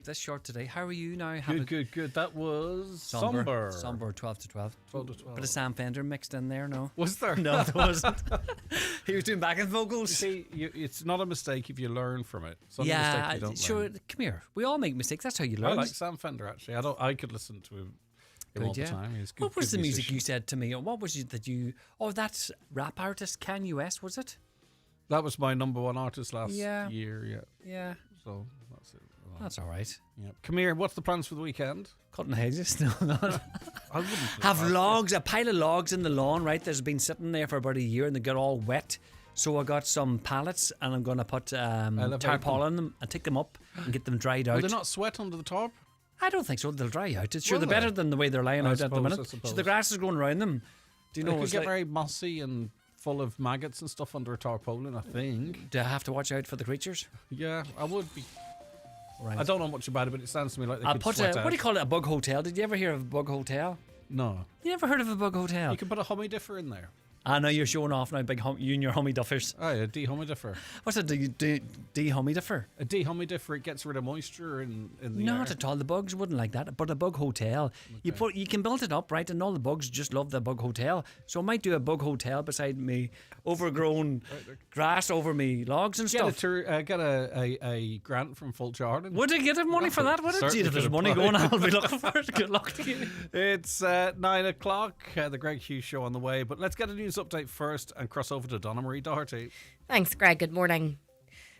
This short today. How are you now? Good. That was Somber 12 to 12. 12 to 12. Bit of Sam Fender mixed in there, no? Was there? No, there wasn't. He was doing backing vocals. See, it's not a mistake if you learn from it. It's not a Yeah, mistake if you don't sure. learn. Come here. We all make mistakes. That's how you I learn. like Sam Fender, actually. I could listen to him all the time. He's good. What was good the music musician. you said to me? What was it that you... Oh, that's rap artist Kanye West, was it? That was my number one artist last Yeah. year, yeah. Yeah. So, that's it. That's all right. Yeah. Come here, what's the plans for the weekend? Cutting hedges? No, not. I wouldn't Have logs, a pile of logs in the lawn, right? There's been sitting there for about a year and they got all wet. So I got some pallets and I'm going to put tarpaulin on them and take them up and get them dried out. Will they not sweat under the tarp? I don't think so. They'll dry out. It's sure Will they're better they? than the way they're lying I out at the suppose, minute. I suppose. So the grass is growing around them. Do you know It could it's get like, very mossy and full of maggots and stuff under a tarpaulin, I think. do I have to watch out for the creatures? Yeah, I would be. Right. I don't know much about it, but it sounds to me like they I'll could put sweat what do you out. call it? A bug hotel. Did you ever hear of a bug hotel? No. You never heard of a bug hotel? You can put a humidifier in there. I know you're showing off now, you and your humidifiers. Oh, yeah, a dehumidifier. What's a dehumidifier? A dehumidifier, it gets rid of moisture in the Not air. at all. The bugs wouldn't like that. But a bug hotel, you can build it up, right? And all the bugs just love the bug hotel. So I might do a bug hotel beside me, overgrown grass over me logs and stuff. Get a grant from Full Jordan. Would I get money for that? Would it? Gee, if there's money going, I'll be looking for it. Good luck to you. It's 9 o'clock, the Greg Hughes Show on the way. But let's get a news update first and cross over to Donna Marie Doherty. Thanks, Greg. Good morning.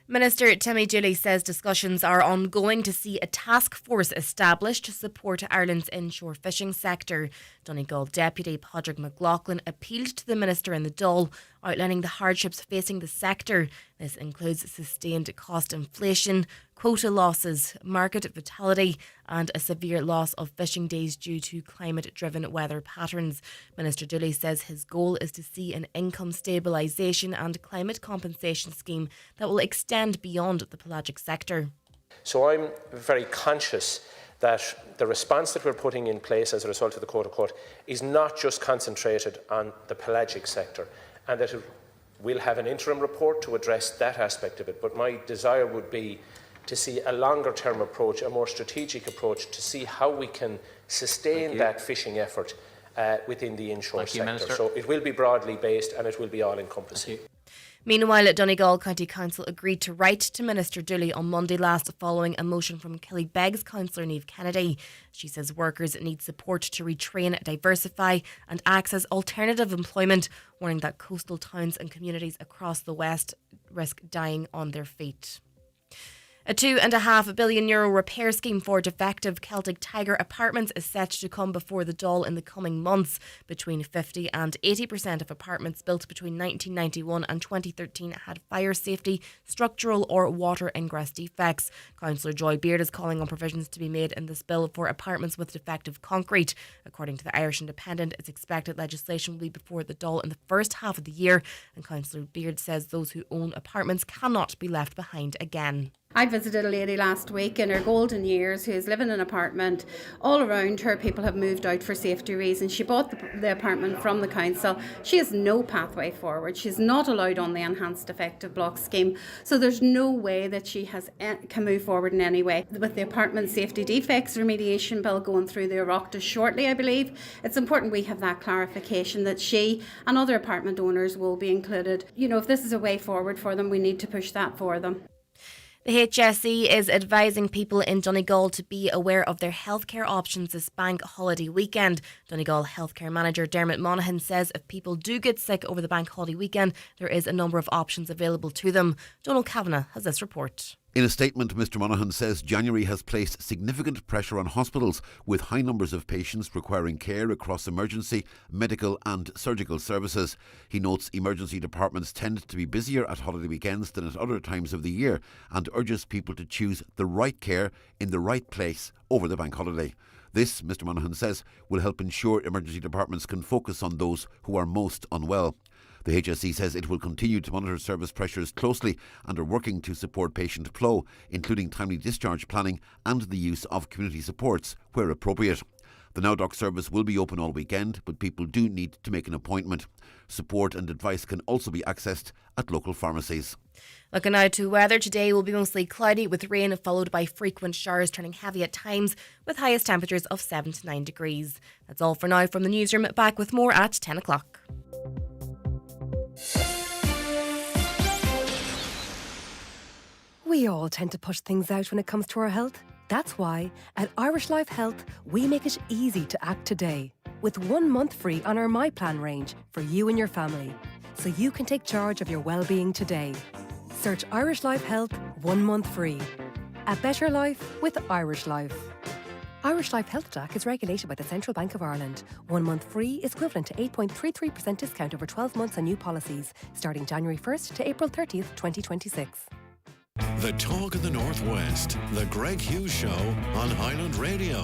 Minister Timmy Dooley says discussions are ongoing to see a task force established to support Ireland's inshore fishing sector. Donegal Deputy Padraig McLaughlin appealed to the Minister in the Dáil, outlining the hardships facing the sector. This includes sustained cost inflation, quota losses, market volatility and a severe loss of fishing days due to climate-driven weather patterns. Minister Dooley says his goal is to see an income stabilisation and climate compensation scheme that will extend beyond the pelagic sector. So I'm very conscious that the response that we're putting in place as a result of the quota cut is not just concentrated on the pelagic sector, and that we'll have an interim report to address that aspect of it. But my desire would be to see a longer term approach, a more strategic approach, to see how we can sustain that fishing effort within the inshore sector. So it will be broadly based and it will be all encompassing. Meanwhile, Donegal County Council agreed to write to Minister Dooley on Monday last following a motion from Killybegs councillor Niamh Kennedy. She says workers need support to retrain, diversify and access alternative employment, warning that coastal towns and communities across the West risk dying on their feet. A €2.5 billion repair scheme for defective Celtic Tiger apartments is set to come before the Dáil in the coming months. Between 50 and 80% of apartments built between 1991 and 2013 had fire safety, structural or water ingress defects. Councillor Joy Beard is calling on provisions to be made in this bill for apartments with defective concrete. According to the Irish Independent, it's expected legislation will be before the Dáil in the first half of the year, and Councillor Beard says those who own apartments cannot be left behind again. I visited a lady last week in her golden years who is living in an apartment. All around her, people have moved out for safety reasons. She bought the apartment from the council. She has no pathway forward. She's not allowed on the enhanced effective block scheme. So there's no way that she can move forward in any way. With the apartment safety defects remediation bill going through the Oireachtas shortly, I believe, it's important we have that clarification that she and other apartment owners will be included. You know, if this is a way forward for them, we need to push that for them. The HSE is advising people in Donegal to be aware of their healthcare options this bank holiday weekend. Donegal Healthcare Manager Dermot Monaghan says if people do get sick over the bank holiday weekend, there is a number of options available to them. Donald Kavanagh has this report. In a statement, Mr Monaghan says January has placed significant pressure on hospitals, with high numbers of patients requiring care across emergency, medical and surgical services. He notes emergency departments tend to be busier at holiday weekends than at other times of the year, and urges people to choose the right care in the right place over the bank holiday. This, Mr Monaghan says, will help ensure emergency departments can focus on those who are most unwell. The HSE says it will continue to monitor service pressures closely and are working to support patient flow, including timely discharge planning and the use of community supports where appropriate. The NowDoc service will be open all weekend, but people do need to make an appointment. Support and advice can also be accessed at local pharmacies. Looking out to weather, today will be mostly cloudy with rain followed by frequent showers turning heavy at times with highest temperatures of 7 to 9 degrees. That's all for now from the newsroom. Back with more at 10 o'clock. We all tend to push things out when it comes to our health. That's why at Irish Life Health, we make it easy to act today with 1 month free on our My Plan range for you and your family, so you can take charge of your well-being today. Search Irish Life Health 1 month free. A better life with Irish Life. Irish Life Health Jack is regulated by the Central Bank of Ireland. 1 month free is equivalent to 8.33% discount over 12 months on new policies, starting January 1st to April 30th, 2026. The talk of the Northwest, the Greg Hughes Show on Highland Radio.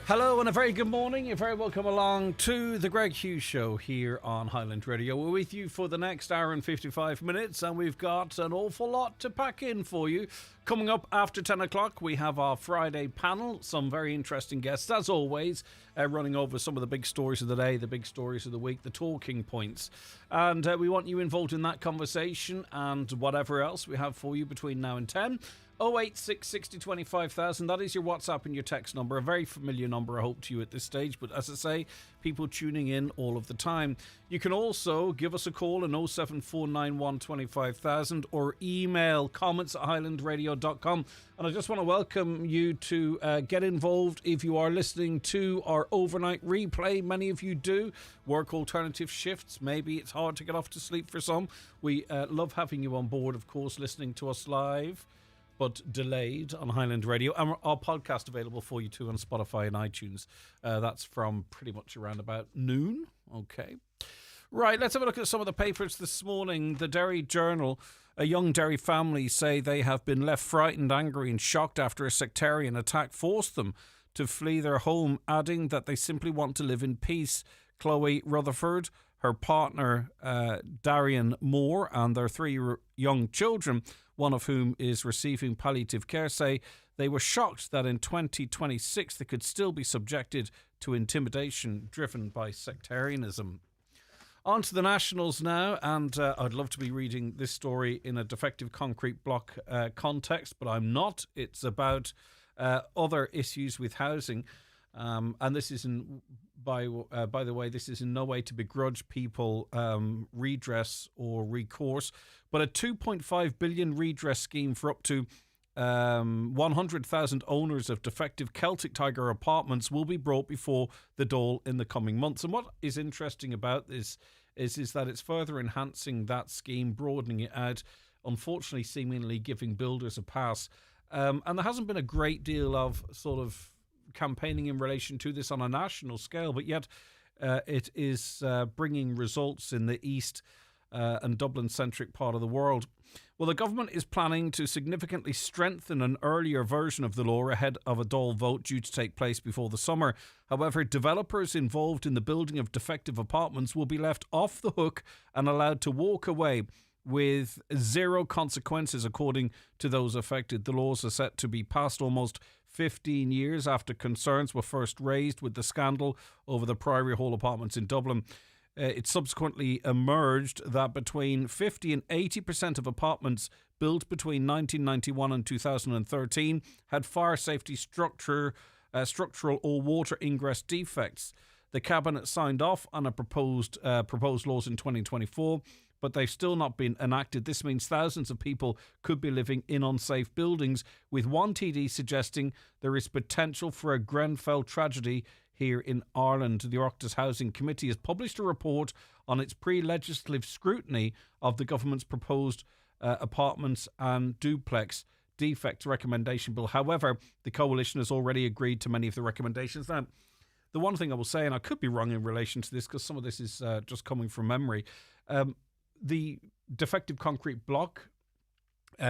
Hello and a very good morning. You're very welcome along to the Greg Hughes Show here on Highland Radio. We're with you for the next hour and 55 minutes, and we've got an awful lot to pack in for you. Coming up after 10 o'clock, we have our Friday panel. Some very interesting guests, as always, running over some of the big stories of the day, the big stories of the week, the talking points. And we want you involved in that conversation and whatever else we have for you between now and 10. 086 60 25,000. That is your WhatsApp and your text number. A very familiar number, I hope, to you at this stage. But as I say, people tuning in all of the time. You can also give us a call on 07491 25,000 or email comments at highlandradio.com. And I just want to welcome you to get involved if you are listening to our overnight replay. Many of you do work alternative shifts. Maybe it's hard to get off to sleep for some. We love having you on board, of course, listening to us live, but delayed on Highland Radio. And our podcast available for you too on Spotify and iTunes. That's from pretty much around about noon. Okay. Right, let's have a look at some of the papers this morning. The Derry Journal. A young Derry family say they have been left frightened, angry and shocked after a sectarian attack forced them to flee their home, adding that they simply want to live in peace. Chloe Rutherford, her partner Darian Moore, and their 3 young children, one of whom is receiving palliative care, say they were shocked that in 2026 they could still be subjected to intimidation driven by sectarianism. On to the Nationals now, and I'd love to be reading this story in a defective concrete block context, but I'm not. It's about other issues with housing, and this isn't, by the way, this is in no way to begrudge people redress or recourse, but a 2.5 billion redress scheme for up to 100,000 owners of defective Celtic Tiger apartments will be brought before the Dáil in the coming months. And what is interesting about this is that it's further enhancing that scheme, broadening it out, unfortunately seemingly giving builders a pass. And there hasn't been a great deal of sort of campaigning in relation to this on a national scale, but yet it is bringing results in the East and Dublin-centric part of the world. Well, the government is planning to significantly strengthen an earlier version of the law ahead of a Dáil vote due to take place before the summer. However, developers involved in the building of defective apartments will be left off the hook and allowed to walk away with 0 consequences, according to those affected. The laws are set to be passed almost 15 years after concerns were first raised with the scandal over the Priory Hall apartments in Dublin. It subsequently emerged that between 50 and 80% of apartments built between 1991 and 2013 had fire safety structural or water ingress defects. The Cabinet signed off on a proposed laws in 2024, but they've still not been enacted. This means thousands of people could be living in unsafe buildings, with one TD suggesting there is potential for a Grenfell tragedy here in Ireland. The Oireachtas Housing Committee has published a report on its pre-legislative scrutiny of the government's proposed apartments and duplex defect recommendation bill. However, the coalition has already agreed to many of the recommendations. Now, the one thing I will say, and I could be wrong in relation to this because some of this is just coming from memory, the defective concrete block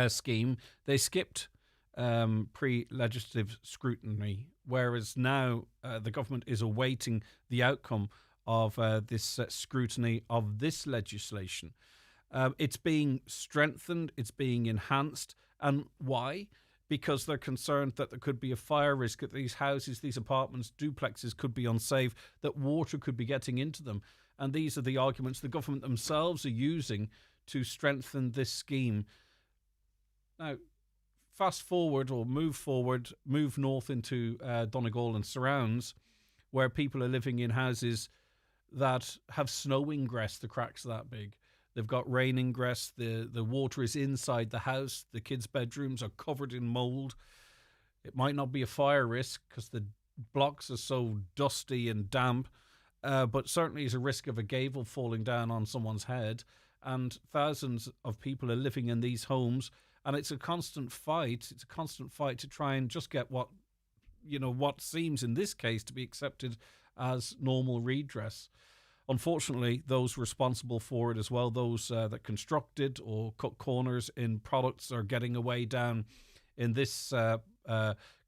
scheme, they skipped pre-legislative scrutiny, whereas now the government is awaiting the outcome of this scrutiny of this legislation. It's being strengthened, it's being enhanced. And why? Because they're concerned that there could be a fire risk, that these houses, these apartments, duplexes could be unsafe, that water could be getting into them. And these are the arguments the government themselves are using to strengthen this scheme. Now, fast forward or move north into Donegal and surrounds, where people are living in houses that have snow ingress, the cracks are that big. They've got rain ingress, the water is inside the house, the kids' bedrooms are covered in mould. It might not be a fire risk because the blocks are so dusty and damp, but certainly is a risk of a gavel falling down on someone's head. And thousands of people are living in these homes, and it's a constant fight. It's a constant fight to try and just get what seems in this case to be accepted as normal redress. Unfortunately, those responsible for it as well, those that constructed or cut corners in products, are getting away down in this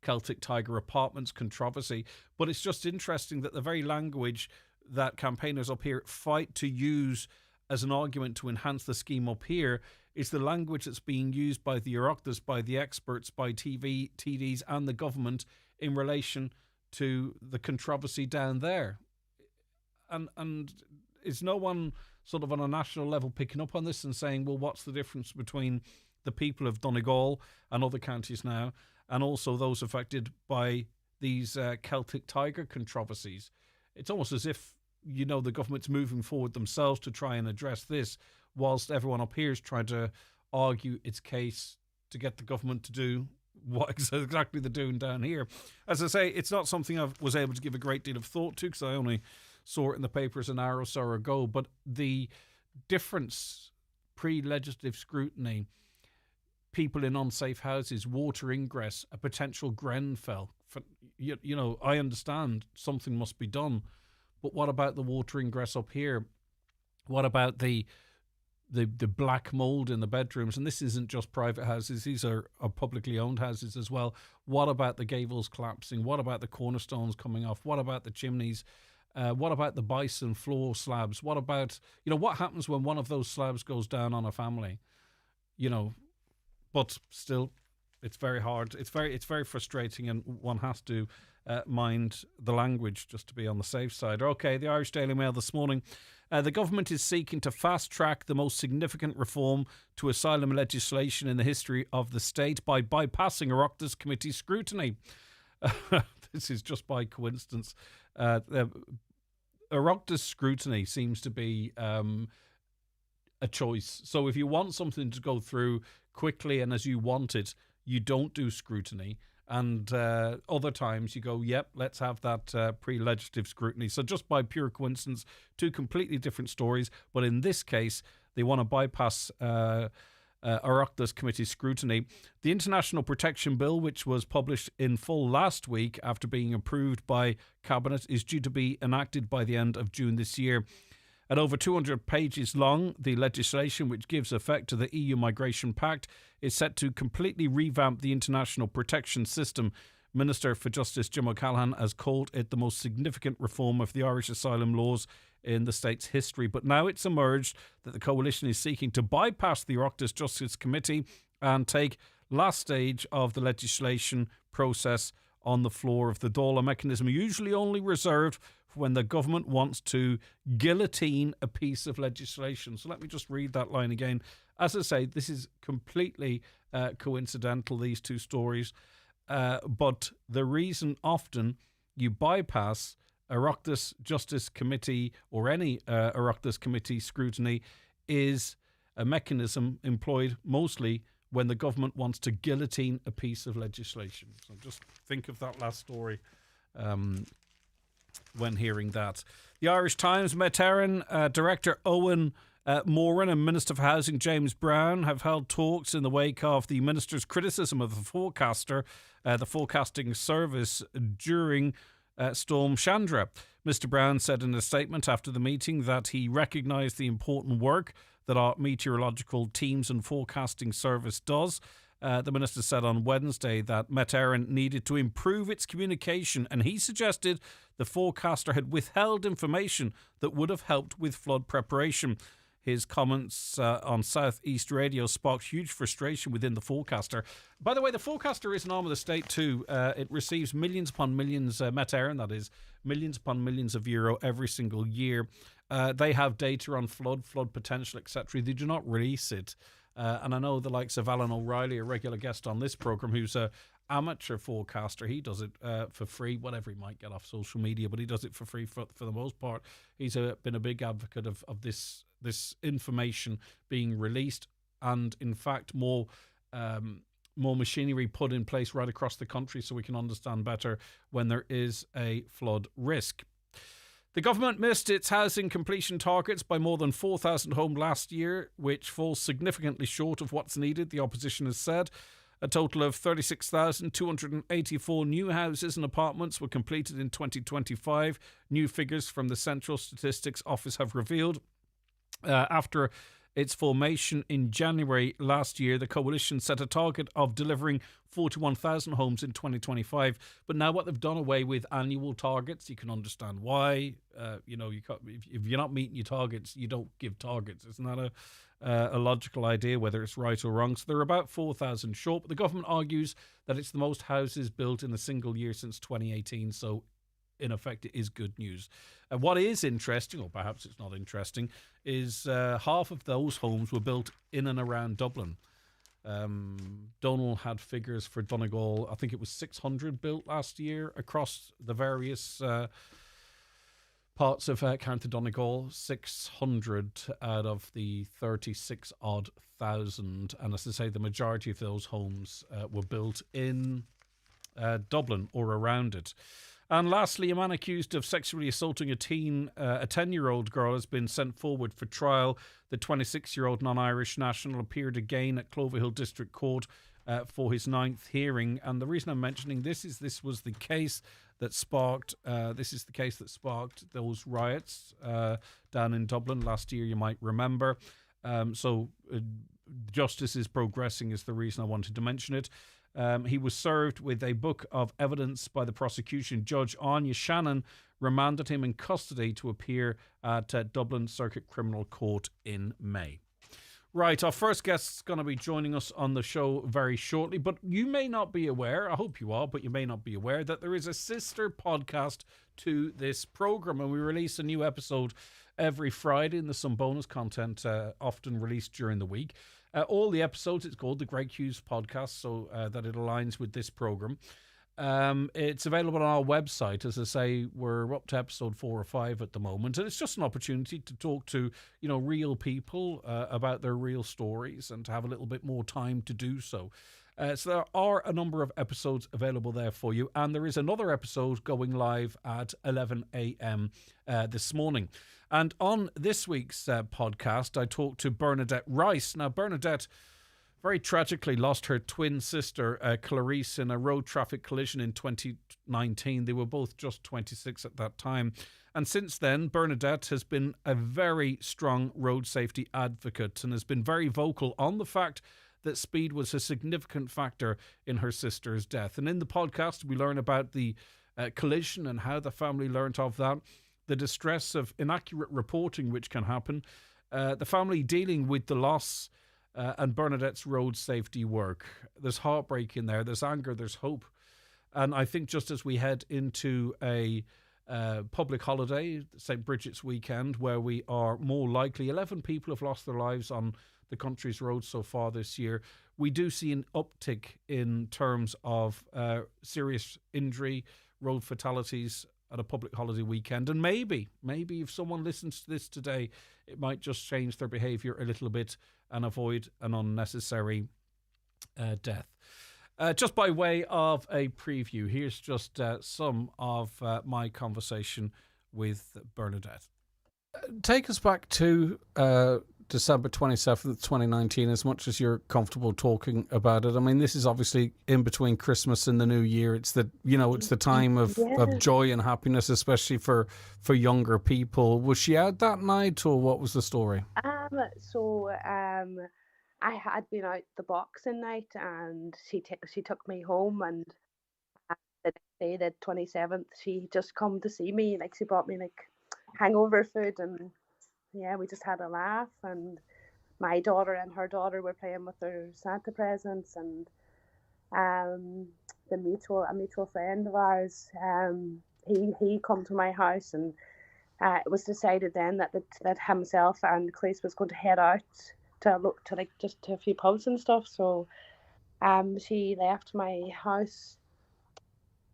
Celtic Tiger Apartments controversy. But it's just interesting that the very language that campaigners up here fight to use as an argument to enhance the scheme up here is the language that's being used by the Oireachtas, by the experts, by TDs and the government in relation to the controversy down there. And is no one sort of on a national level picking up on this and saying, well, what's the difference between the people of Donegal and other counties now, and also those affected by these Celtic Tiger controversies? It's almost as if, the government's moving forward themselves to try and address this, whilst everyone up here is trying to argue its case to get the government to do what exactly they're doing down here. As I say, it's not something I was able to give a great deal of thought to because I only saw it in the papers an hour or so ago, but the difference pre-legislative scrutiny, people in unsafe houses, water ingress, a potential Grenfell. I understand something must be done, but what about the water ingress up here? What about the black mould in the bedrooms? And this isn't just private houses, these are publicly owned houses as well. What about the gables collapsing? What about the cornerstones coming off? What about the chimneys? What about the bison floor slabs? What about, what happens when one of those slabs goes down on a family? But still, it's very hard. It's very frustrating, and one has to mind the language just to be on the safe side. Okay, the Irish Daily Mail this morning. The government is seeking to fast-track the most significant reform to asylum legislation in the history of the state by bypassing Oireachtas committee scrutiny. This is just by coincidence. Oireachtas scrutiny seems to be a choice. So if you want something to go through quickly and as you want it, you don't do scrutiny. And other times you go, yep, let's have that pre-legislative scrutiny. So just by pure coincidence, two completely different stories. But in this case, they want to bypass Oireachtas committee scrutiny. The International Protection Bill, which was published in full last week after being approved by Cabinet, is due to be enacted by the end of June this year. At over 200 pages long, the legislation, which gives effect to the EU Migration Pact, is set to completely revamp the international protection system. Minister for Justice Jim O'Callaghan has called it the most significant reform of the Irish asylum laws in the state's history. But now it's emerged that the coalition is seeking to bypass the Oireachtas Justice Committee and take last stage of the legislation process on the floor of the Dáil, a mechanism usually only reserved for when the government wants to guillotine a piece of legislation. So let me just read that line again. As I say, this is completely coincidental, these two stories. But the reason often you bypass Oireachtas Justice Committee or any Oireachtas Committee scrutiny is a mechanism employed mostly when the government wants to guillotine a piece of legislation. So just think of that last story when hearing that. The Irish Times, Met Éireann Director Owen Moran and Minister for Housing James Brown have held talks in the wake of the Minister's criticism of the forecasting service during Storm Chandra. Mr Brown said in a statement after the meeting that he recognised the important work that our meteorological teams and forecasting service does. The Minister said on Wednesday that Met Éireann needed to improve its communication, and he suggested the forecaster had withheld information that would have helped with flood preparation. His comments on South East Radio sparked huge frustration within the forecaster. By the way, the forecaster is an arm of the state too. It receives millions upon millions, Met Éireann, that is, millions upon millions of euro every single year. They have data on flood potential, etc. They do not release it. And I know the likes of Alan O'Reilly, a regular guest on this programme, who's a amateur forecaster. He does it for free, whatever he might get off social media, but he does it for free for the most part. He's been a big advocate of this information being released, and in fact more machinery put in place right across the country so we can understand better when there is a flood risk. The government missed its housing completion targets by more than 4,000 homes last year, which falls significantly short of what's needed, the opposition has said. A total of 36,284 new houses and apartments were completed in 2025. New figures from the Central Statistics Office have revealed. After its formation in January last year, the coalition set a target of delivering 41,000 homes in 2025. But now what they've done away with annual targets, you can understand why. If you're not meeting your targets, you don't give targets. Isn't that a logical idea, whether it's right or wrong? So they're about 4,000 short. But the government argues that it's the most houses built in a single year since 2018. So in effect, it is good news. What is interesting, or perhaps it's not interesting, is half of those homes were built in and around Dublin. Donald had figures for Donegal. I think it was 600 built last year across the various parts of County Donegal. 600 out of the 36 odd thousand. And as I say, the majority of those homes were built in Dublin or around it. And lastly, a man accused of sexually assaulting a 10-year-old girl has been sent forward for trial. The 26-year-old non-Irish national appeared again at Cloverhill District Court for his 9th hearing. And the reason I'm mentioning this is this was the case that sparked those riots down in Dublin last year, you might remember. So justice is progressing is the reason I wanted to mention it. He was served with a book of evidence by the prosecution. Judge Anya Shannon remanded him in custody to appear at Dublin Circuit Criminal Court in May. Right, our first guest is going to be joining us on the show very shortly, but you may not be aware, I hope you are, but you may not be aware that there is a sister podcast to this program, and we release a new episode every Friday, and there's some bonus content often released during the week. All the episodes, it's called the Greg Hughes Podcast, so that it aligns with this program. It's available on our website. As I say, we're up to episode 4 or 5 at the moment, and it's just an opportunity to talk to, real people about their real stories and to have a little bit more time to do so. So there are a number of episodes available there for you, and there is another episode going live at 11 a.m. This morning. And on this week's podcast, I talked to Bernadette Rice. Now, Bernadette very tragically lost her twin sister, Clarice, in a road traffic collision in 2019. They were both just 26 at that time. And since then, Bernadette has been a very strong road safety advocate and has been very vocal on the fact that speed was a significant factor in her sister's death. And in the podcast, we learn about the collision and how the family learnt of that, the distress of inaccurate reporting which can happen, the family dealing with the loss, and Bernadette's road safety work. There's heartbreak in there, there's anger, there's hope. And I think just as we head into a public holiday, St. Bridget's weekend, where we are more likely, 11 people have lost their lives on the country's roads so far this year, we do see an uptick in terms of serious injury, road fatalities at a public holiday weekend. And maybe if someone listens to this today, it might just change their behaviour a little bit and avoid an unnecessary death. Just by way of a preview, here's just some of my conversation with Bernadette. Take us back to December 27th, 2019, as much as you're comfortable talking about it. I mean, this is obviously in between Christmas and the New Year. It's the time of joy and happiness, especially for younger people. Was she out that night, or what was the story? I had been out the boxing night, and she took me home, and the next day, the 27th, she just come to see me. Like, she brought me like hangover food, and yeah, we just had a laugh. And my daughter and her daughter were playing with their Santa presents, and a mutual friend of ours, he come to my house, and it was decided then that himself and Clace was going to head out to look to like just to a few pubs and stuff. So she left my house.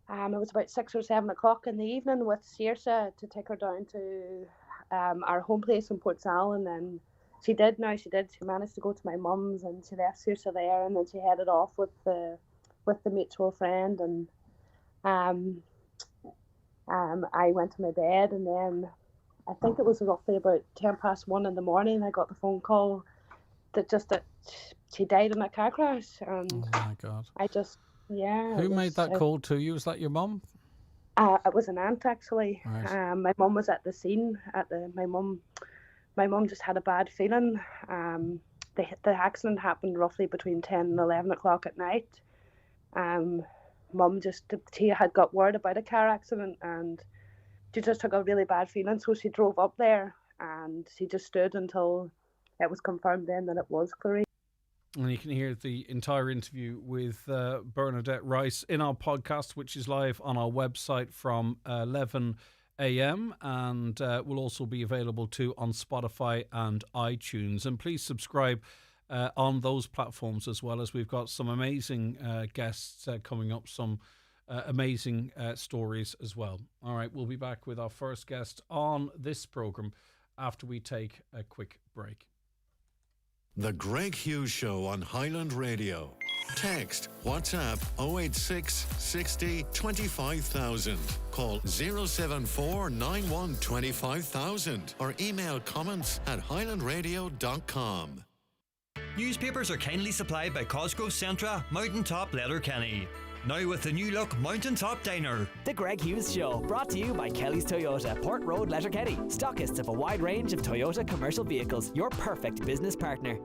It was about 6 or 7 o'clock in the evening with Saoirse to take her down to our home place in Port Sal, and then she did. She managed to go to my mum's, and she left Saoirse there, and then she headed off with the mutual friend, and I went to my bed, and then I think it was roughly about 1:10 in the morning. I got the phone call that she died in a car crash, and oh my God! I just Who made that call to you? Was that your mum? It was an aunt actually. Right. My mum was at the scene. My mum just had a bad feeling. The accident happened roughly between 10 and 11 o'clock at night. Mum she had got word about a car accident, and she just took a really bad feeling, so she drove up there, and she just stood until it was confirmed then that it was Clarice. And you can hear the entire interview with Bernadette Rice in our podcast, which is live on our website from 11 a.m. and will also be available too on Spotify and iTunes. And please subscribe on those platforms, as well as we've got some amazing guests coming up, some amazing stories as well. All right, we'll be back with our first guest on this programme after we take a quick break. The Greg Hughes Show on Highland Radio. Text WhatsApp 086 60 25000. Call 074 91 25000 or email comments at highlandradio.com. Newspapers are kindly supplied by Cosgrove Centra, Mountaintop Letterkenny. Now with the new look Mountaintop Diner. The Greg Hughes Show, brought to you by Kelly's Toyota, Port Road, Letterkenny. Stockists of a wide range of Toyota commercial vehicles. Your perfect business partner.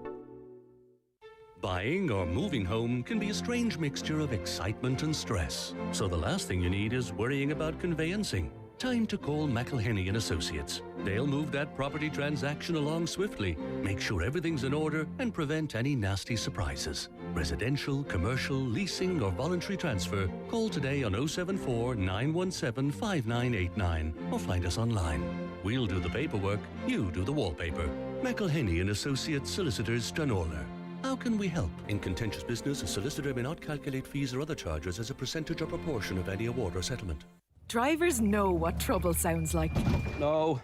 Buying or moving home can be a strange mixture of excitement and stress. So the last thing you need is worrying about conveyancing. Time to call McElhenney & Associates. They'll move that property transaction along swiftly, make sure everything's in order, and prevent any nasty surprises. Residential, commercial, leasing, or voluntary transfer, call today on 074 917 5989 or find us online. We'll do the paperwork, you do the wallpaper. McElhenney & Associates Solicitors, Stranorlar. How can we help? In contentious business, a solicitor may not calculate fees or other charges as a percentage or proportion of any award or settlement. Drivers know what trouble sounds like. No.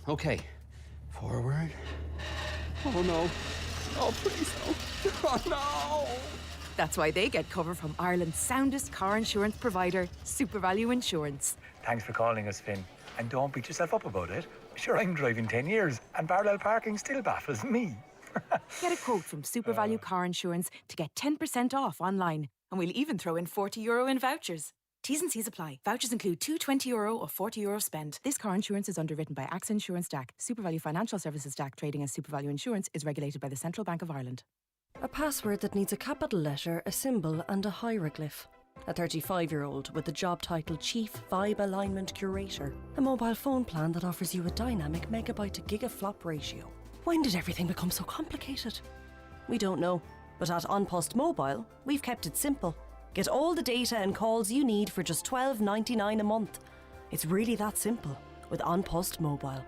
Okay. Forward. Oh no. Oh, please no. Oh no. That's why they get cover from Ireland's soundest car insurance provider, SuperValue Insurance. Thanks for calling us, Finn. And don't beat yourself up about it. Sure, I'm driving 10 years and parallel parking still baffles me. Get a quote from SuperValue Car Insurance to get 10% off online. And we'll even throw in €40 in vouchers. T's and C's apply. Vouchers include two €20 or €40 spend. This car insurance is underwritten by AXA Insurance DAC. SuperValue Financial Services DAC, trading as SuperValue Insurance, is regulated by the Central Bank of Ireland. A password that needs a capital letter, a symbol and a hieroglyph. A 35-year-old with the job title Chief Vibe Alignment Curator. A mobile phone plan that offers you a dynamic megabyte to gigaflop ratio. When did everything become so complicated? We don't know. But at An Post Mobile, we've kept it simple. Get all the data and calls you need for just $12.99 a month. It's really that simple with An Post Mobile.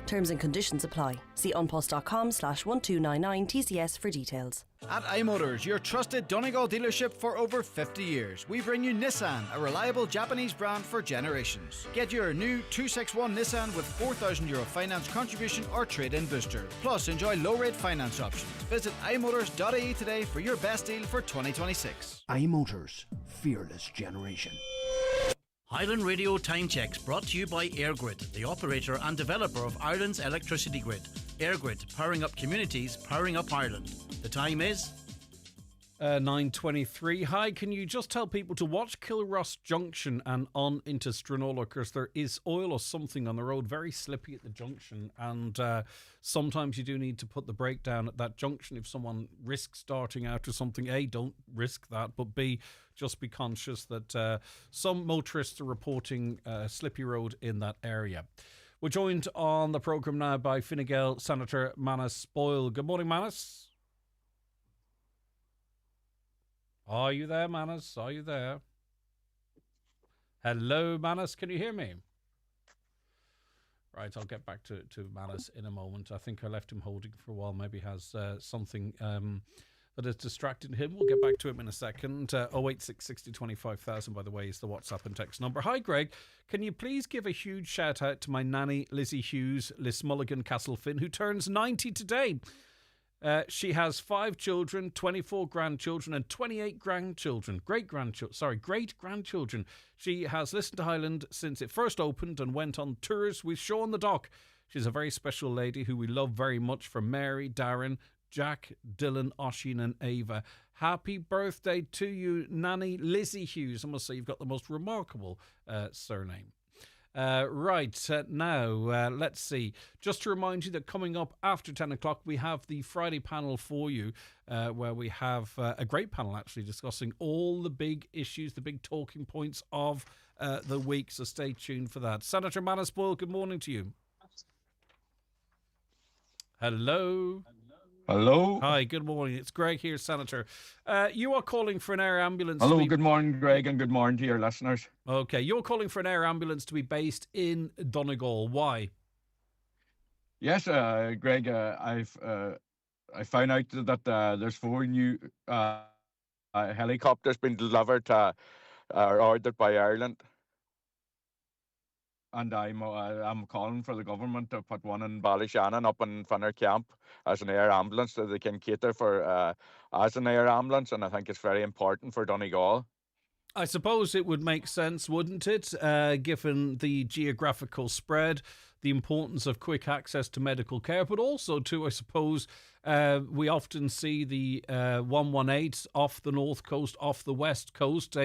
Terms and conditions apply. See onpost.com/1299 TCS for details. At iMotors, your trusted Donegal dealership for over 50 years, we bring you Nissan, a reliable Japanese brand for generations. Get your new 261 Nissan with €4,000 finance contribution or trade-in booster. Plus, enjoy low-rate finance options. Visit imotors.ie today for your best deal for 2026. iMotors, fearless generation. Highland Radio Time Checks brought to you by EirGrid, the operator and developer of Ireland's electricity grid. EirGrid, powering up communities, powering up Ireland. The time is 9:23. Hi, can you just tell people to watch Kilross Junction and on into Stranorlar, because there is oil or something on the road, very slippy at the junction, and sometimes you do need to put the brake down at that junction if someone risks starting out or something. A, don't risk that, but B, just be conscious that some motorists are reporting slippy road in that area. We're joined on the programme now by Fine Gael Senator Manus Boyle. Good morning, Manus. Are you there, Manus? Are you there? Hello, Manus. Can you hear me? Right, I'll get back to Manus in a moment. I think I left him holding for a while. Maybe has something that has distracted him. We'll get back to him in a second. 086 60 25,000, by the way, is the WhatsApp and text number. Hi, Greg. Can you please give a huge shout out to my nanny, Lizzie Hughes, Lismulligan Castlefin, who turns 90 today? She has 5 children, 24 grandchildren, and 28 grandchildren. Great grandchildren. She has listened to Highland since it first opened and went on tours with Sean the Doc. She's a very special lady who we love very much, from Mary, Darren, Jack, Dylan, Oshin, and Ava. Happy birthday to you, Nanny Lizzie Hughes. I must say, you've got the most remarkable surname. Now, let's see. Just to remind you that coming up after 10 o'clock, we have the Friday panel for you, where we have a great panel actually discussing all the big issues, the big talking points of the week. So stay tuned for that. Senator Manus Boyle, good morning to you. Hello. Hello. Hi, good morning. It's Greg here, Senator. You are calling for an air ambulance. Hello, good morning, Greg, and good morning to your listeners. Okay, you're calling for an air ambulance to be based in Donegal. Why? Yes, Greg, I found out that there's 4 new helicopters being delivered or ordered by Ireland. And I'm calling for the government to put one in Ballyshannon up in Finner Camp as an air ambulance, so they can cater for as an air ambulance, and I think it's very important for Donegal. I suppose it would make sense, wouldn't it, given the geographical spread, the importance of quick access to medical care, but also too, I suppose, we often see the 118 off the north coast, off the west coast.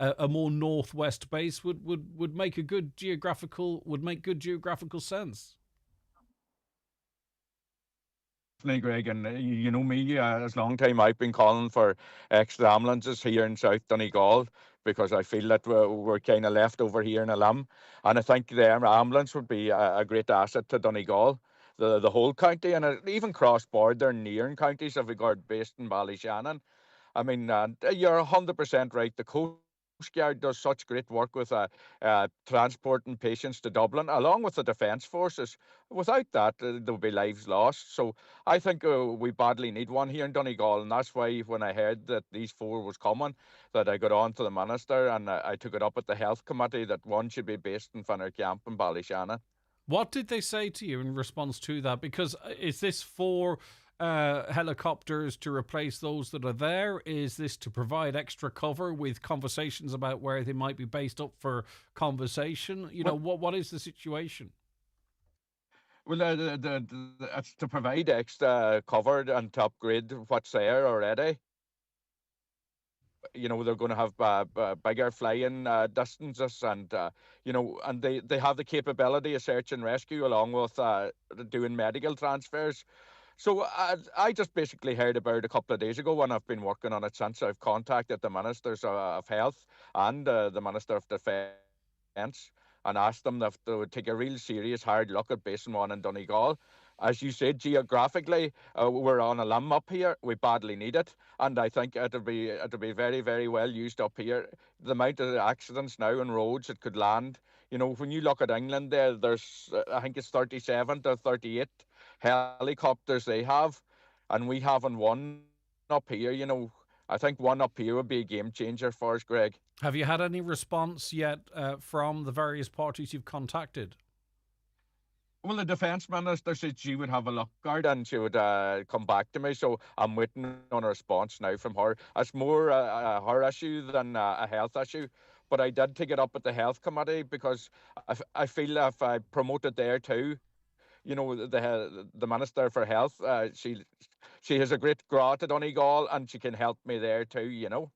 A more northwest base would make a good geographical sense. Greg, and you know me, as long time I've been calling for extra ambulances here in South Donegal, because I feel that we're kind of left over here in Alam, and I think the ambulance would be a great asset to Donegal, the whole county, and even cross-border nearing counties if we got based in Ballyshannon. I mean, you're 100% right. The Coast Guard does such great work with transporting patients to Dublin, along with the Defence Forces. Without that, there will be lives lost. So I think we badly need one here in Donegal, and that's why when I heard that these 4 was coming, that I got on to the Minister and I took it up at the Health Committee that one should be based in Finner Camp in Ballyshannon. What did they say to you in response to that? Because is this for helicopters to replace those that are there? Is this to provide extra cover with conversations about where they might be based up for conversation? You know, what is the situation? Well, it's to provide extra cover and to upgrade what's there already. You know, they're going to have bigger flying distances, and and they have the capability of search and rescue along with doing medical transfers. So I just basically heard about it a couple of days ago, and I've been working on it since. I've contacted the Ministers of Health and the Minister of Defence and asked them if they would take a real serious hard look at basing one in Donegal. As you said, geographically, we're on a limb up here. We badly need it, and I think it'll be very, very well used up here. The amount of accidents now on roads it could land. You know, when you look at England, there's I think it's 37 to 38 helicopters they have, and we haven't one up here. You know, I think one up here would be a game changer for us, Greg. Have you had any response yet from the various parties you've contacted? Well, the Defence Minister said she would have a look at and she would come back to me, so I'm waiting on a response now from her. It's more her issue than a health issue, but I did take it up at the Health Committee because I feel if I promote it there too, you know, the Minister for Health, she has a great gra to Donegal and she can help me there too, you know.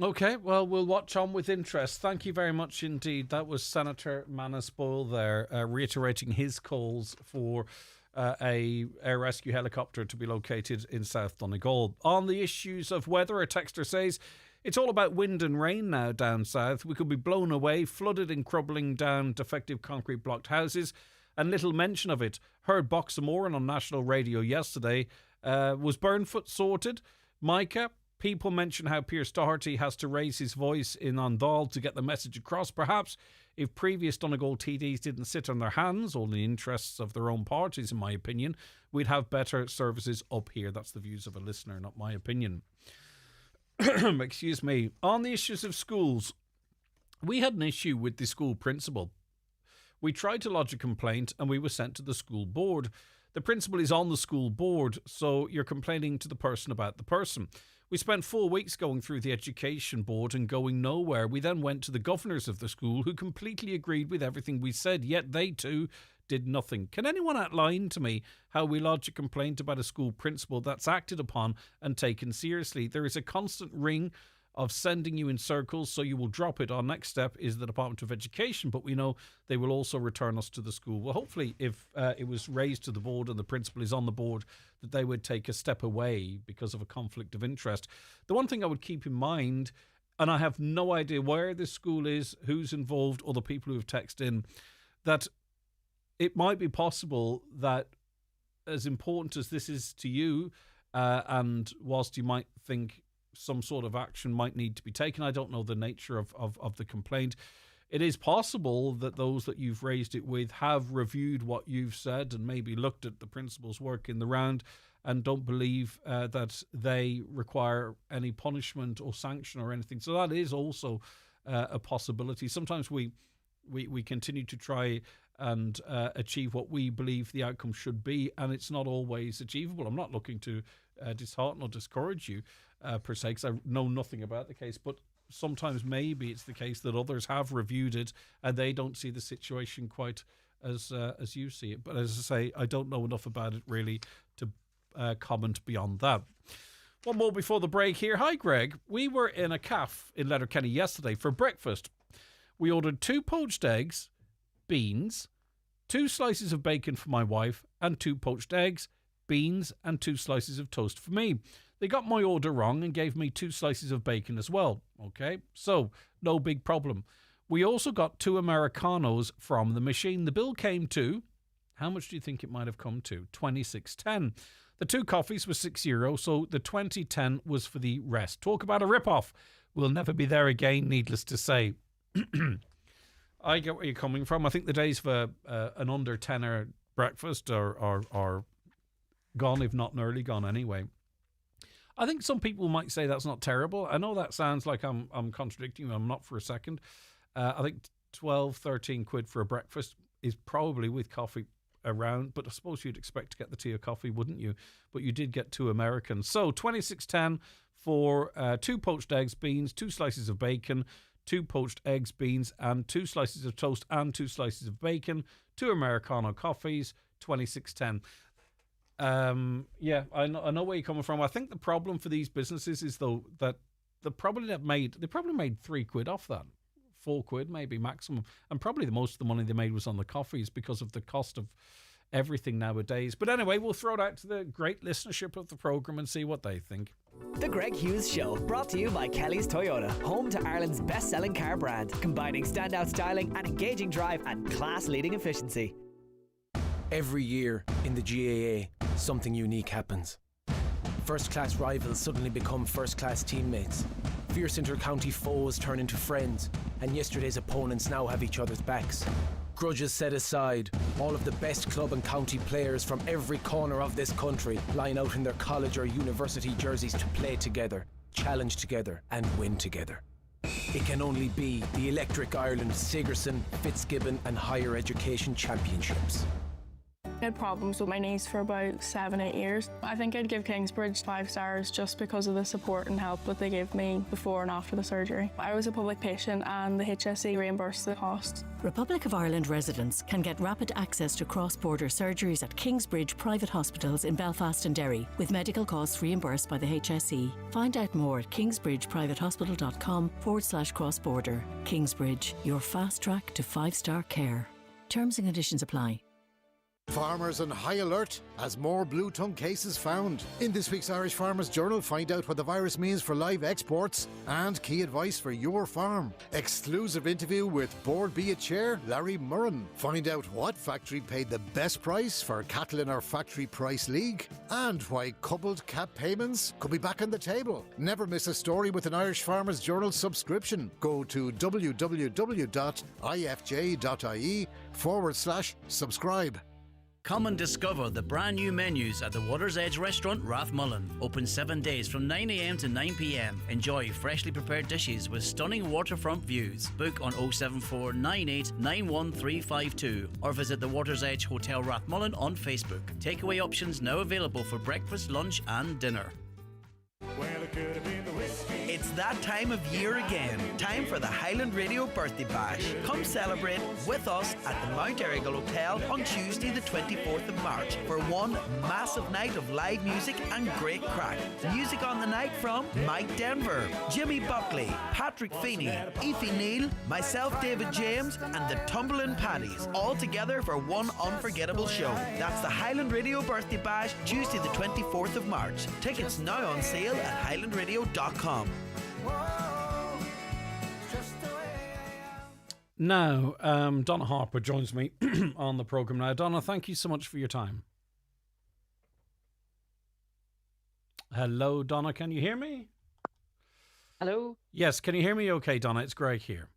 Okay, well, we'll watch on with interest. Thank you very much indeed. That was Senator Manus Boyle there, reiterating his calls for a air rescue helicopter to be located in South Donegal. On the issues of weather, a texter says, it's all about wind and rain now down south. We could be blown away, flooded and crumbling down defective concrete blocked houses, and little mention of it. Heard Boxamoran on national radio yesterday. Was Burnfoot sorted? Micah, People mention how Pierce Doherty has to raise his voice in Andal to get the message across. Perhaps if previous Donegal TDs didn't sit on their hands, or in the interests of their own parties, in my opinion, we'd have better services up here. That's the views of a listener, not my opinion. Excuse me. On the issues of schools, we had an issue with the school principal. We tried to lodge a complaint and we were sent to the school board. The principal is on the school board, so you're complaining to the person about the person. We spent 4 weeks going through the education board and going nowhere. We then went to the governors of the school, who completely agreed with everything we said, yet they too did nothing. Can anyone outline to me how we lodge a complaint about a school principal that's acted upon and taken seriously? There is a constant ring of sending you in circles, so you will drop it. Our next step is the Department of Education, but we know they will also return us to the school. Well, hopefully, if it was raised to the board and the principal is on the board, that they would take a step away because of a conflict of interest. The one thing I would keep in mind, and I have no idea where this school is, who's involved, or the people who have texted in, that it might be possible that, as important as this is to you, and whilst you might think some sort of action might need to be taken, I don't know the nature of the complaint. It is possible that those that you've raised it with have reviewed what you've said and maybe looked at the principal's work in the round and don't believe that they require any punishment or sanction or anything. So that is also a possibility. Sometimes we continue to try and achieve what we believe the outcome should be, and it's not always achievable. I'm not looking to dishearten or discourage you per se, because I know nothing about the case, but sometimes maybe it's the case that others have reviewed it and they don't see the situation quite as you see it. But as I say, I don't know enough about it really to comment beyond that. One more before the break here. Hi, Greg. We were in a cafe in Letterkenny yesterday for breakfast. We ordered 2 poached eggs, beans, 2 slices of bacon for my wife, and 2 poached eggs, beans, and 2 slices of toast for me. They got my order wrong and gave me 2 slices of bacon as well. Okay, so no big problem. We also got 2 Americanos from the machine. The bill came to, how much do you think it might have come to? $26.10. The 2 coffees were €6, so the $20.10 was for the rest. Talk about a rip-off. We'll never be there again, needless to say. I get where you're coming from. I think the days for an under tenner breakfast are gone, if not nearly gone anyway. I think some people might say that's not terrible. I know that sounds like I'm contradicting you. I'm not for a second. I think 12, 13 quid for a breakfast is probably with coffee around, but I suppose you'd expect to get the tea or coffee, wouldn't you? But you did get 2 Americans. So $26.10 for 2 poached eggs, beans, 2 slices of bacon, 2 poached eggs, beans, and 2 slices of toast and 2 slices of bacon, 2 Americano coffees, $26.10. Yeah, I know where you're coming from. I think the problem for these businesses is though that they probably made 3 quid off that, 4 quid maybe maximum, and probably the most of the money they made was on the coffees because of the cost of everything nowadays. But anyway, we'll throw it out to the great listenership of the programme and see what they think. The Greg Hughes Show, brought to you by Kelly's Toyota, home to Ireland's best-selling car brand, combining standout styling and engaging drive and class-leading efficiency. Every year in the GAA, something unique happens. First-class rivals suddenly become first-class teammates. Fierce inter-county foes turn into friends, and yesterday's opponents now have each other's backs. Grudges set aside, all of the best club and county players from every corner of this country line out in their college or university jerseys to play together, challenge together, and win together. It can only be the Electric Ireland Sigerson, Fitzgibbon and Higher Education Championships. I had problems with my knees for about 7-8 years. I think I'd give Kingsbridge 5 stars just because of the support and help that they gave me before and after the surgery. I was a public patient and the HSE reimbursed the costs. Republic of Ireland residents can get rapid access to cross-border surgeries at Kingsbridge private hospitals in Belfast and Derry, with medical costs reimbursed by the HSE. Find out more at kingsbridgeprivatehospital.com/cross-border. Kingsbridge, your fast track to 5-star care. Terms and conditions apply. Farmers on high alert as more blue tongue cases found. In this week's Irish Farmers Journal, find out what the virus means for live exports and key advice for your farm. Exclusive interview with Board Be It Chair Larry Murren. Find out what factory paid the best price for cattle in our Factory Price League and why coupled cap payments could be back on the table. Never miss a story with an Irish Farmers Journal subscription. Go to www.ifj.ie/subscribe. Come and discover the brand new menus at the Water's Edge Restaurant, Rathmullen. Open 7 days from 9 a.m. to 9 p.m. Enjoy freshly prepared dishes with stunning waterfront views. Book on 074 98 91352 or visit the Water's Edge Hotel Rathmullen on Facebook. Takeaway options now available for breakfast, lunch and dinner. It's that time of year again. Time for the Highland Radio Birthday Bash. Come celebrate with us at the Mount Errigal Hotel on Tuesday the 24th of March for one massive night of live music and great crack. Music on the night from Mike Denver, Jimmy Buckley, Patrick Feeney, Aoife Neal, myself David James and the Tumbling Paddies, all together for one unforgettable show. That's the Highland Radio Birthday Bash, Tuesday the 24th of March. Tickets now on sale at highlandradio.com. Now, Donna Harper joins me on the programme now. Donna, thank you so much for your time. Hello, Donna, can you hear me? Hello? Yes, can you hear me okay, Donna? It's Greg here.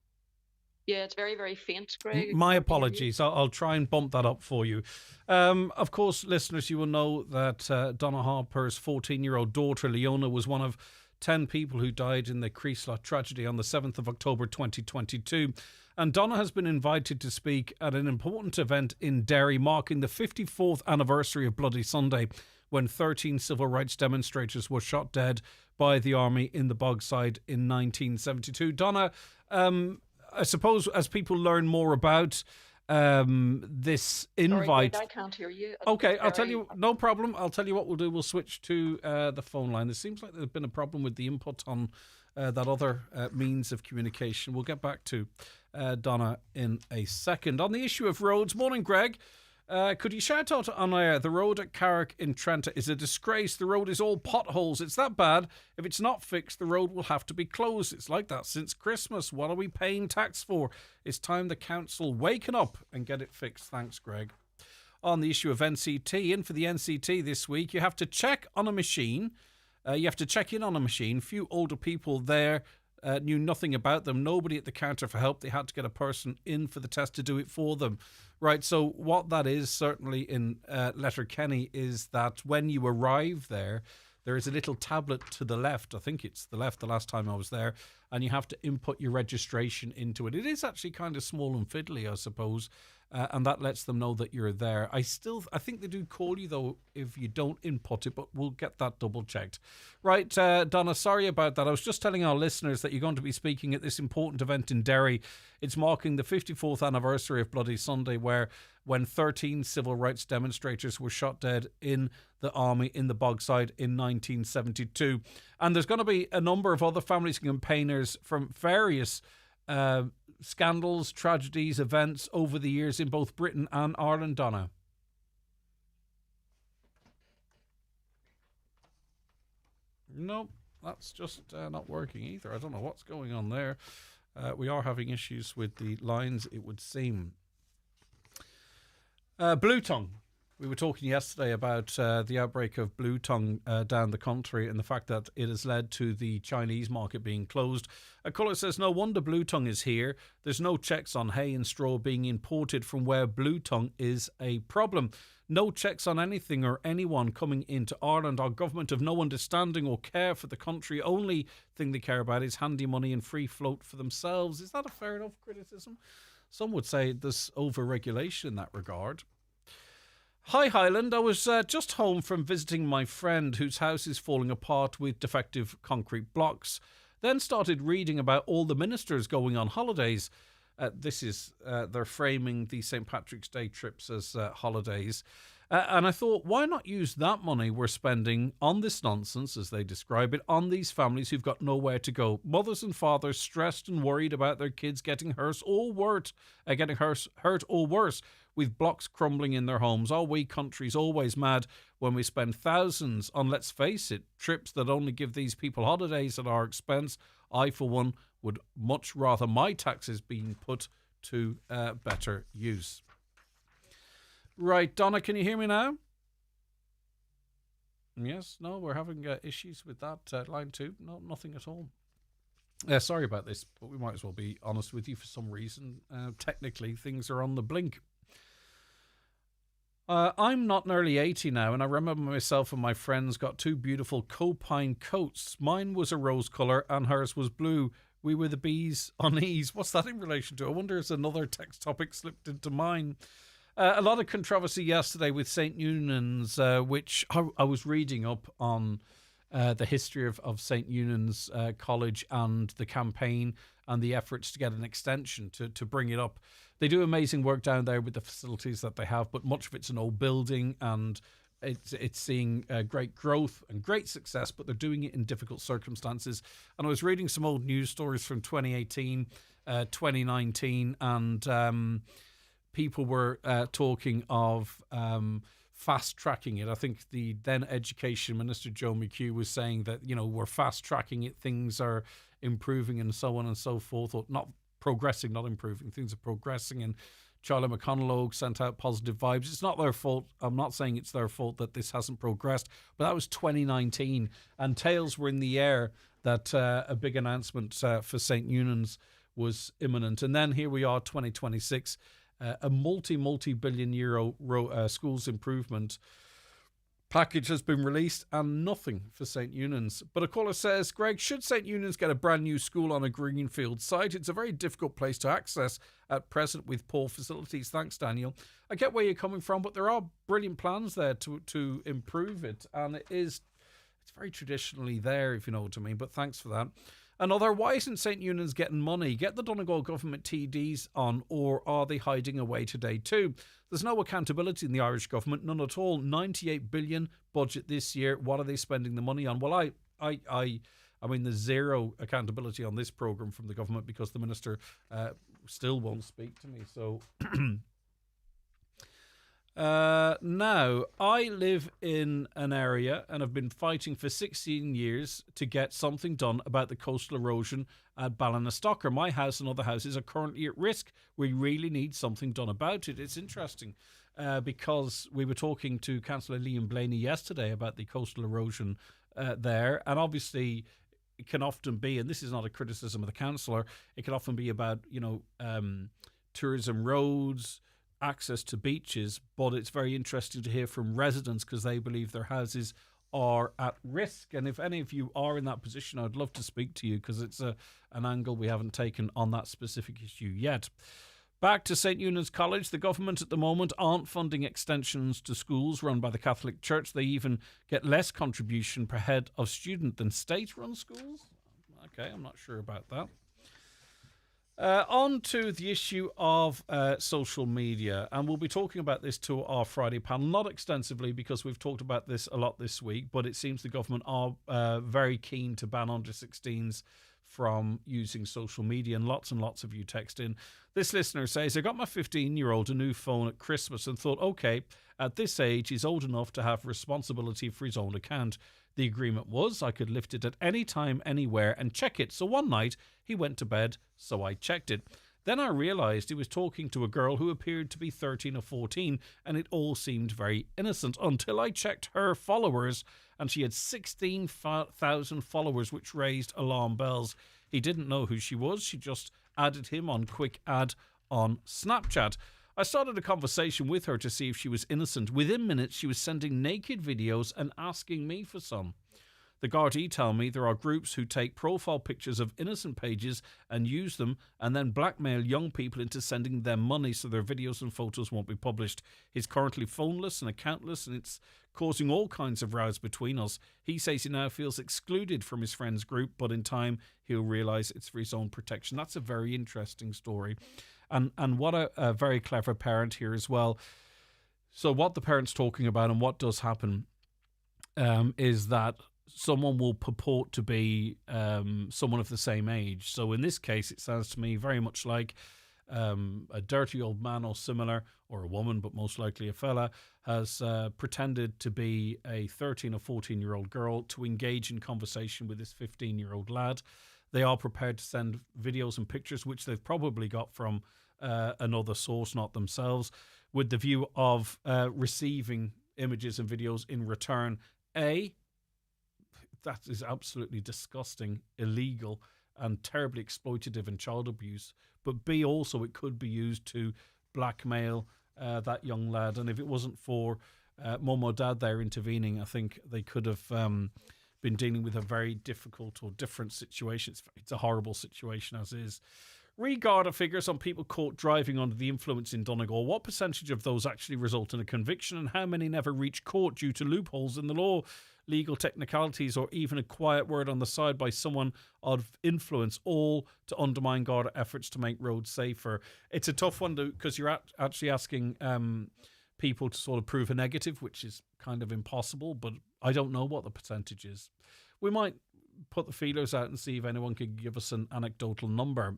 Yeah, it's very, very faint, Greg. My apologies. I'll try and bump that up for you. Of course, listeners, you will know that Donna Harper's 14-year-old daughter, Leona, was one of 10 people who died in the Creeslot tragedy on the 7th of October 2022. And Donna has been invited to speak at an important event in Derry marking the 54th anniversary of Bloody Sunday, when 13 civil rights demonstrators were shot dead by the army in the Bogside in 1972. Donna, I suppose as people learn more about this invite... Sorry, Greg, I can't hear you. Okay, I'll tell you, no problem. I'll tell you what we'll do. We'll switch to the phone line. It seems like there's been a problem with the input on that other means of communication. We'll get back to Donna in a second. On the issue of roads, morning, Greg. Could you shout out on air, the road at Carrick in Trenta is a disgrace. The road is all potholes. It's that bad. If it's not fixed, the road will have to be closed. It's like that since Christmas. What are we paying tax for? It's time the council waken up and get it fixed. Thanks, Greg. On the issue of NCT, in for the NCT this week, you have to check on a machine. You have to check in on a machine. Few older people there knew nothing about them. Nobody at the counter for help. They had to get a person in for the test to do it for them. Right, so what that is, certainly in Letterkenny, is that when you arrive there is a little tablet to the left. I think it's the left the last time I was there. And you have to input your registration into it. It is actually kind of small and fiddly, I suppose. And that lets them know that you're there. I think they do call you, though, if you don't input it, but we'll get that double checked. Right, Donna, sorry about that. I was just telling our listeners that you're going to be speaking at this important event in Derry. It's marking the 54th anniversary of Bloody Sunday, when 13 civil rights demonstrators were shot dead in the army in the Bogside in 1972. And there's going to be a number of other families campaigners from various scandals, tragedies, events over the years in both Britain and Ireland, Donna. No, that's just not working either. I don't know what's going on there. We are having issues with the lines, it would seem. Blue tongue. We were talking yesterday about the outbreak of blue tongue down the country and the fact that it has led to the Chinese market being closed. A caller says, no wonder blue tongue is here. There's no checks on hay and straw being imported from where blue tongue is a problem. No checks on anything or anyone coming into Ireland. Our government have no understanding or care for the country. Only thing they care about is handy money and free float for themselves. Is that a fair enough criticism? Some would say there's over-regulation in that regard. Hi Highland, I was just home from visiting my friend whose house is falling apart with defective concrete blocks. Then started reading about all the ministers going on holidays. They're framing the St. Patrick's Day trips as holidays. And I thought, why not use that money we're spending on this nonsense, as they describe it, on these families who've got nowhere to go? Mothers and fathers stressed and worried about their kids getting hurt or worse, with blocks crumbling in their homes. Are we countries always mad when we spend thousands on, let's face it, trips that only give these people holidays at our expense? I, for one, would much rather my taxes being put to better use. Right, Donna, can you hear me now? Yes, no, we're having issues with that line too. No, nothing at all. Sorry about this, but we might as well be honest with you. For some reason, technically, things are on the blink. I'm not nearly 80 now, and I remember myself and my friends got 2 beautiful copine coats. Mine was a rose colour and hers was blue. We were the bees on ease. What's that in relation to? I wonder if another text topic slipped into mine. A lot of controversy yesterday with St. Eunan's, which I was reading up on the history of St. Eunan's College and the campaign and the efforts to get an extension to bring it up. They do amazing work down there with the facilities that they have, but much of it's an old building and it's seeing great growth and great success, but they're doing it in difficult circumstances. And I was reading some old news stories from 2018, 2019, and people were talking of fast tracking it. I think the then Education Minister Joe McHugh was saying that, we're fast tracking it, things are improving and so on and so forth, or not progressing, not improving, things are progressing. And Charlie McConnell sent out positive vibes. It's not their fault. I'm not saying it's their fault that this hasn't progressed, but that was 2019, and tales were in the air that a big announcement for St. Eunan's was imminent. And then here we are, 2026. A multi-billion euro schools improvement package has been released and nothing for St. Eunan's. But a caller says, Greg, should St. Eunan's get a brand new school on a greenfield site? It's a very difficult place to access at present with poor facilities. Thanks, Daniel. I get where you're coming from, but there are brilliant plans there to improve it. And it's very traditionally there, if you know what I mean. But thanks for that. Another, why isn't St. Eunan's getting money? Get the Donegal government TDs on, or are they hiding away today too? There's no accountability in the Irish government, none at all. 98 billion budget this year. What are they spending the money on? Well, I mean, there's zero accountability on this programme from the government because the minister still won't speak to me. So now, I live in an area and have been fighting for 16 years to get something done about the coastal erosion at Ballinastocker. My house and other houses are currently at risk. We really need something done about it. It's interesting because we were talking to Councillor Liam Blaney yesterday about the coastal erosion there, and obviously it can often be, and this is not a criticism of the councillor, it can often be about, tourism roads, access to beaches, but it's very interesting to hear from residents because they believe their houses are at risk. And if any of you are in that position, I'd love to speak to you because it's an angle we haven't taken on that specific issue yet. Back to St. Eunan's College. The government at the moment aren't funding extensions to schools run by the Catholic Church. They even get less contribution per head of student than state-run schools. Okay, I'm not sure about that. On to the issue of social media, and we'll be talking about this to our Friday panel, not extensively because we've talked about this a lot this week, but it seems the government are very keen to ban under-16s from using social media, and lots of you text in. This listener says, I got my 15-year-old a new phone at Christmas and thought, okay, at this age he's old enough to have responsibility for his own account. The agreement was I could lift it at any time, anywhere, and check it. So one night he went to bed, so I checked it. Then I realised he was talking to a girl who appeared to be 13 or 14, and it all seemed very innocent until I checked her followers, and she had 16,000 followers, which raised alarm bells. He didn't know who she was. She just added him on quick add on Snapchat. I started a conversation with her to see if she was innocent. Within minutes, she was sending naked videos and asking me for some. The Gardaí tell me there are groups who take profile pictures of innocent pages and use them and then blackmail young people into sending them money so their videos and photos won't be published. He's currently phoneless and accountless, and it's causing all kinds of rows between us. He says he now feels excluded from his friend's group, but in time he'll realise it's for his own protection. That's a very interesting story. And what a very clever parent here as well. So what the parent's talking about and what does happen is that someone will purport to be someone of the same age. So in this case, it sounds to me very much like a dirty old man or similar, or a woman, but most likely a fella, has pretended to be a 13 or 14-year-old girl to engage in conversation with this 15-year-old lad. They are prepared to send videos and pictures, which they've probably got from another source, not themselves, with the view of receiving images and videos in return. A, that is absolutely disgusting, illegal, and terribly exploitative and child abuse. But B, also it could be used to blackmail that young lad. And if it wasn't for mum or dad there intervening, I think they could have been dealing with a very difficult or different situation. It's a horrible situation as is. Regarding figures on people caught driving under the influence in Donegal, what percentage of those actually result in a conviction, and how many never reach court due to loopholes in the law, legal technicalities, or even a quiet word on the side by someone of influence, all to undermine Garda efforts to make roads safer? It's a tough one because you're actually asking people to sort of prove a negative, which is kind of impossible, but I don't know what the percentage is. We might put the feelers out and see if anyone could give us an anecdotal number.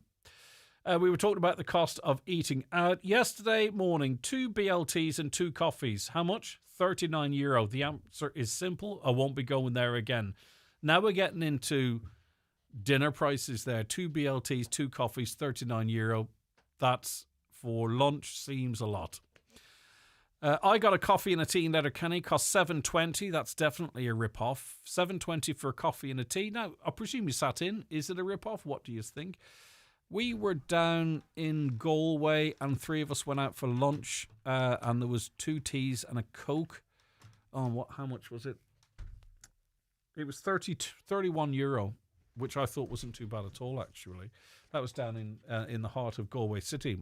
We were talking about the cost of eating out. Yesterday morning, 2 BLTs and 2 coffees. How much? €39. The answer is simple. I won't be going there again. Now we're getting into dinner prices there. 2 BLTs, 2 coffees, €39. That's for lunch. Seems a lot. I got a coffee and a tea in Letterkenny. Cost $7.20. That's definitely a rip-off. $7.20 for a coffee and a tea. Now, I presume you sat in. Is it a rip-off? What do you think? We were down in Galway and 3 of us went out for lunch and there was 2 teas and a Coke. Oh, how much was it? It was €31, which I thought wasn't too bad at all, actually. That was down in the heart of Galway City.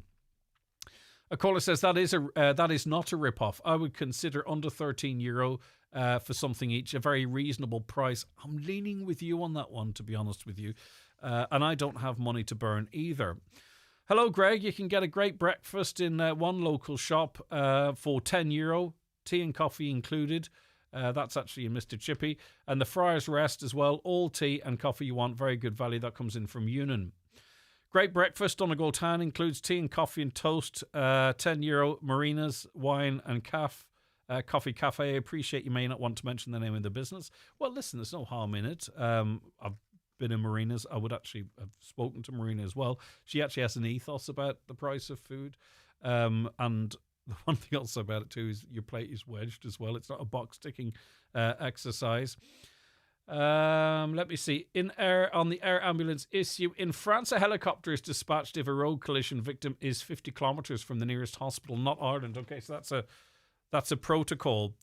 A caller says that is not a rip-off. I would consider under €13 for something each, a very reasonable price. I'm leaning with you on that one, to be honest with you. And I don't have money to burn either. Hello, Greg. You can get a great breakfast in one local shop for €10, tea and coffee included. That's actually in Mr. Chippy. And the Friar's Rest as well. All tea and coffee you want. Very good value. That comes in from Union. Great breakfast. Donegal Town includes tea and coffee and toast. €10. Marinas, wine and coffee cafe. I appreciate you may not want to mention the name of the business. Well, listen, there's no harm in it. I've been in Marina's. I would actually have spoken to Marina as well. She actually has an ethos about the price of food. And the one thing also about it too is your plate is wedged as well. It's not a box ticking exercise. Let me see. On the air ambulance issue, in France, a helicopter is dispatched if a road collision victim is 50 kilometres from the nearest hospital, not Ireland. Okay, so that's a protocol.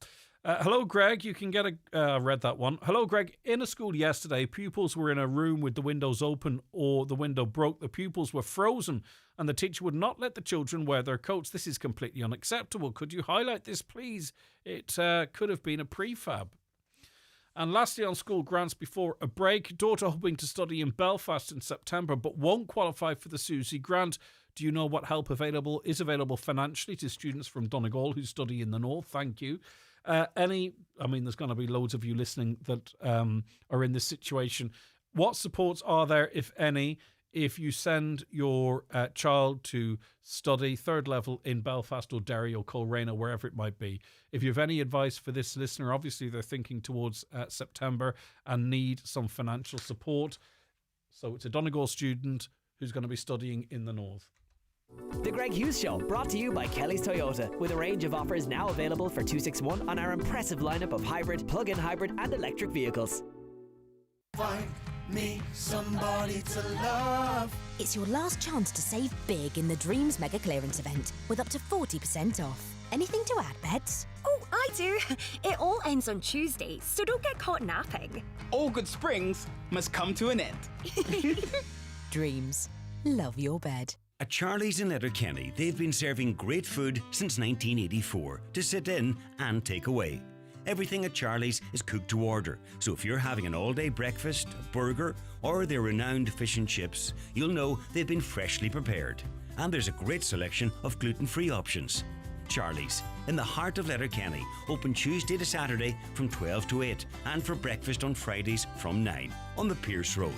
Hello, Greg. You can get I read that one. Hello, Greg. In a school yesterday, pupils were in a room with the windows open or the window broke. The pupils were frozen and the teacher would not let the children wear their coats. This is completely unacceptable. Could you highlight this, please? It could have been a prefab. And lastly, on school grants before a break, daughter hoping to study in Belfast in September but won't qualify for the Susie grant. Do you know what help is available financially to students from Donegal who study in the north? Thank you. There's going to be loads of you listening that are in this situation. What supports are there, if any, if you send your child to study 3rd level in Belfast or Derry or Coleraine or wherever it might be? If you have any advice for this listener, obviously they're thinking towards September and need some financial support. So it's a Donegal student who's going to be studying in the north. The Greg Hughes Show, brought to you by Kelly's Toyota, with a range of offers now available for 261 on our impressive lineup of hybrid, plug-in hybrid and electric vehicles. Find me somebody to love. It's your last chance to save big in the Dreams Mega Clearance event with up to 40% off. Anything to add, Beds? Oh, I do. It all ends on Tuesday, so don't get caught napping. All good springs must come to an end. Dreams. Love your bed. At Charlie's in Letterkenny, they've been serving great food since 1984 to sit in and take away. Everything at Charlie's is cooked to order, so if you're having an all-day breakfast, a burger, or their renowned fish and chips, you'll know they've been freshly prepared. And there's a great selection of gluten-free options. Charlie's, in the heart of Letterkenny, open Tuesday to Saturday from 12 to 8 and for breakfast on Fridays from 9 on the Pierce Road.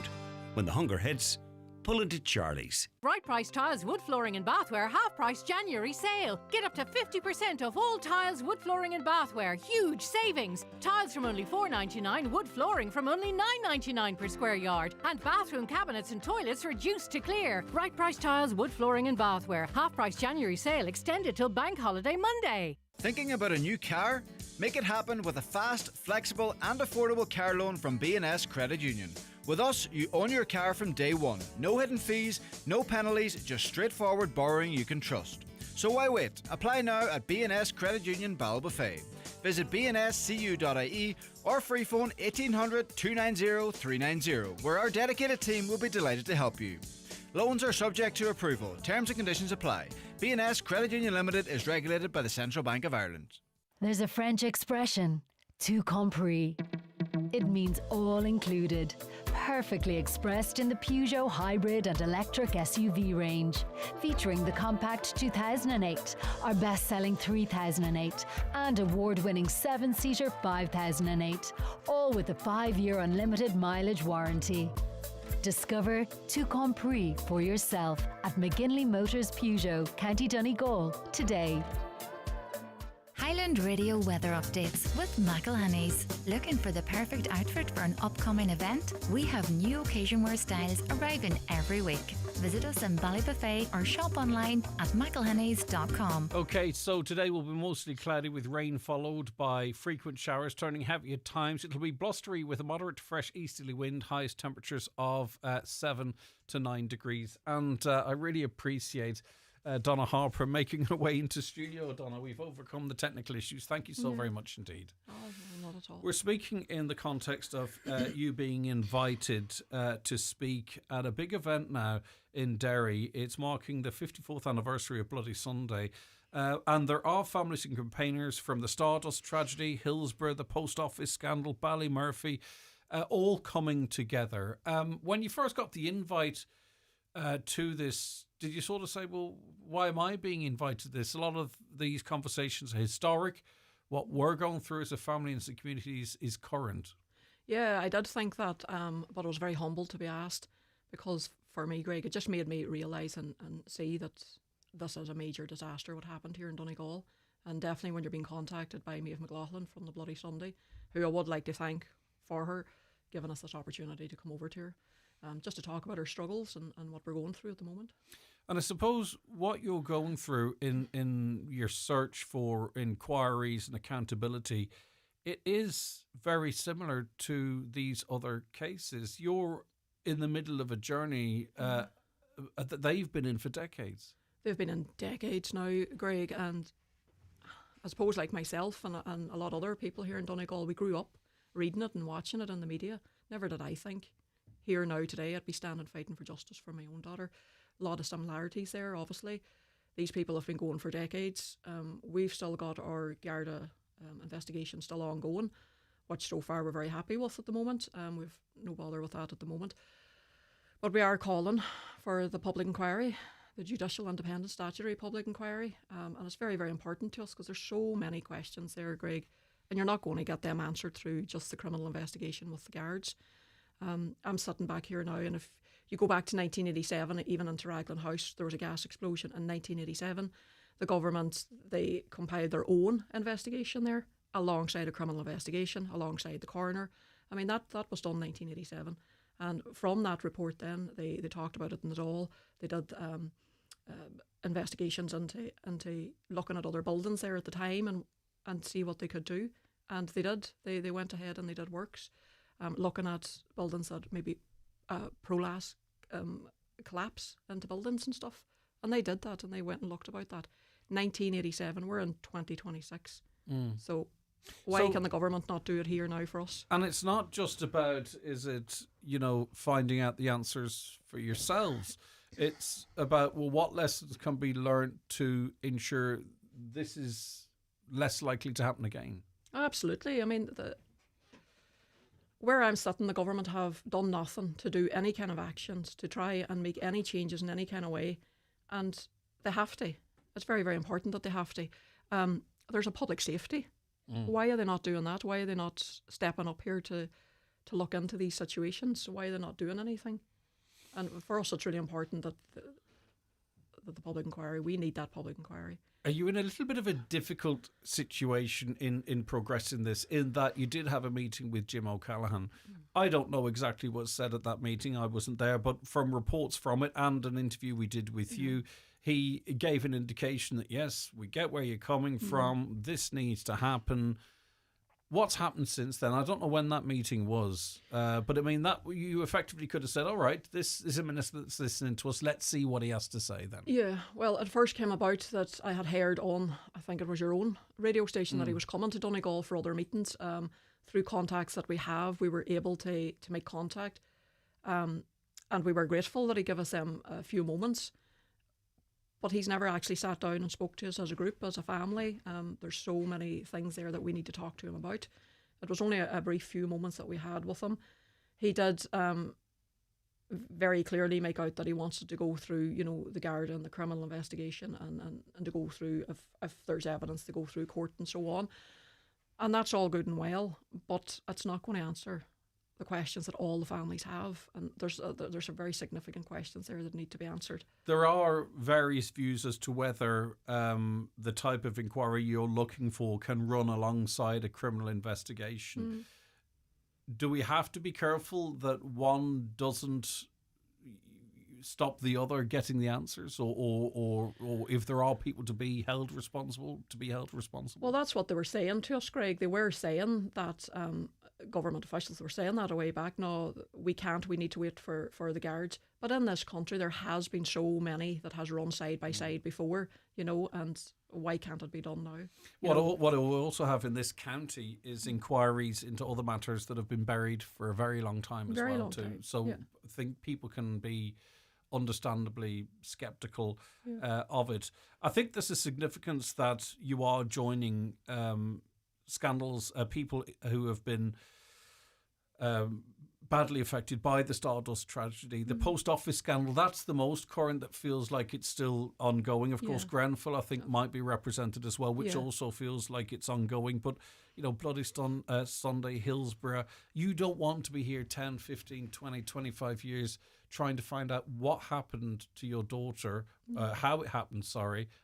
When the hunger hits, pull into Charlie's. Right Price Tiles Wood Flooring and Bathware half price January sale. Get up to 50% off all tiles, wood flooring and bathware. Huge savings. Tiles from only $4.99, wood flooring from only $9.99 per square yard. And bathroom cabinets and toilets reduced to clear. Right Price Tiles Wood Flooring and Bathware half price January sale extended till Bank Holiday Monday. Thinking about a new car? Make it happen with a fast, flexible and affordable car loan from B&S Credit Union. With us, you own your car from day one. No hidden fees, no penalties, just straightforward borrowing you can trust. So why wait? Apply now at B&S Credit Union Ballbuffet. Visit bnscu.ie or free phone 1800 290 390, where our dedicated team will be delighted to help you. Loans are subject to approval. Terms and conditions apply. B&S Credit Union Limited is regulated by the Central Bank of Ireland. There's a French expression, tout compris. It means all included, perfectly expressed in the Peugeot hybrid and electric SUV range, featuring the compact 2008, our best-selling 3008, and award-winning 7-seater 5008, all with a 5-year unlimited mileage warranty. Discover tout compris for yourself at McGinley Motors Peugeot, County Donegal, today. Highland Radio weather updates with McElhenney's. Looking for the perfect outfit for an upcoming event? We have new occasion wear styles arriving every week. Visit us in Ballybofey or shop online at mcelhenneys.com. Okay, so today will be mostly cloudy with rain followed by frequent showers, turning heavy at times. It'll be blustery with a moderate to fresh easterly wind, highest temperatures of 7 to 9 degrees. And I really appreciate Donna Harper making her way into studio. Donna, we've overcome the technical issues. Thank you so very much indeed. Oh, no, not at all. We're speaking in the context of you being invited to speak at a big event now in Derry. It's marking the 54th anniversary of Bloody Sunday. And there are families and campaigners from the Stardust tragedy, Hillsborough, the post office scandal, Ballymurphy, all coming together. When you first got the invite to this, did you sort of say, well, why am I being invited to this? A lot of these conversations are historic. What we're going through as a family and as a community is current. Yeah, I did think that, but I was very humbled to be asked, because for me, Greg, it just made me realise and see that this is a major disaster what happened here in Donegal. And definitely when you're being contacted by Maeve McLaughlin from the Bloody Sunday, who I would like to thank for her giving us this opportunity to come over to her, just to talk about her struggles and what we're going through at the moment. And I suppose what you're going through in your search for inquiries and accountability, it is very similar to these other cases. You're in the middle of a journey that they've been in for decades. They've been in decades now, Greg, and I suppose like myself and a lot of other people here in Donegal, we grew up reading it and watching it in the media. Never did I think here now today I'd be standing fighting for justice for my own daughter. A lot of similarities there, obviously. These people have been going for decades. We've still got our Garda investigation still ongoing, which so far we're very happy with at the moment. We've no bother with that at the moment. But we are calling for the public inquiry, the judicial independent statutory public inquiry. And it's very, very important to us because there's so many questions there, Greg, and you're not going to get them answered through just the criminal investigation with the guards. I'm sitting back here now, and if you go back to 1987, even into Raglan House, there was a gas explosion in 1987. The government, they compiled their own investigation there, alongside a criminal investigation, alongside the coroner. I mean, that was done in 1987. And from that report then, they talked about it in the Dáil. They did investigations into looking at other buildings there at the time and see what they could do. And they did. They went ahead and they did works. Looking at buildings that maybe prolapse collapse into buildings and stuff. And they did that and they went and looked about that. 1987, we're in 2026. So why can the government not do it here now for us? And it's not just about, is it, finding out the answers for yourselves. It's about, well, what lessons can be learned to ensure this is less likely to happen again? Absolutely. I mean, where I'm sitting, the government have done nothing to do any kind of actions to try and make any changes in any kind of way. And they have to. It's very, very important that they have to. there's a public safety. Mm. Why are they not doing that? Why are they not stepping up here to look into these situations? Why are they not doing anything? And for us, it's really important that the public inquiry, we need that public inquiry. Are you in a little bit of a difficult situation in progressing this, in that you did have a meeting with Jim O'Callaghan? I don't know exactly what's said at that meeting. I wasn't there, but from reports from it and an interview we did with you, he gave an indication that, yes, we get where you're coming from. This needs to happen. What's happened since then? I don't know when that meeting was, but I mean, that you effectively could have said, all right, this is a minister that's listening to us. Let's see what he has to say then. Yeah, well, it first came about that I had heard on, I think it was your own radio station, that he was coming to Donegal for other meetings. Through contacts that we have, we were able to make contact. And we were grateful that he gave us a few moments. But he's never actually sat down and spoke to us as a group, as a family. There's so many things there that we need to talk to him about. It was only a brief few moments that we had with him. He did very clearly make out that he wanted to go through, the Garda and the criminal investigation and to go through, if there's evidence, to go through court and so on. And that's all good and well, but it's not going to answer the questions that all the families have, and there's some very significant questions there that need to be answered. There are various views as to whether the type of inquiry you're looking for can run alongside a criminal investigation. Do we have to be careful that one doesn't stop the other getting the answers, or if there are people to be held responsible, Well, that's what they were saying to us, Greg. They were saying that government officials were saying that a way back. No, we can't. We need to wait for the guards. But in this country, there has been so many that has run side by side before, and why can't it be done now? What we also have in this county is inquiries into other matters that have been buried for a very long time as well too. So I think people can be understandably sceptical of it. I think there's a significance that you are joining scandals, people who have been badly affected by the Stardust tragedy. The post office scandal, that's the most current, that feels like it's still ongoing. Of course, Grenfell, I think, might be represented as well, which also feels like it's ongoing. But, Bloody Sunday, Hillsborough, you don't want to be here 10, 15, 20, 25 years trying to find out what happened to your daughter, how it happened,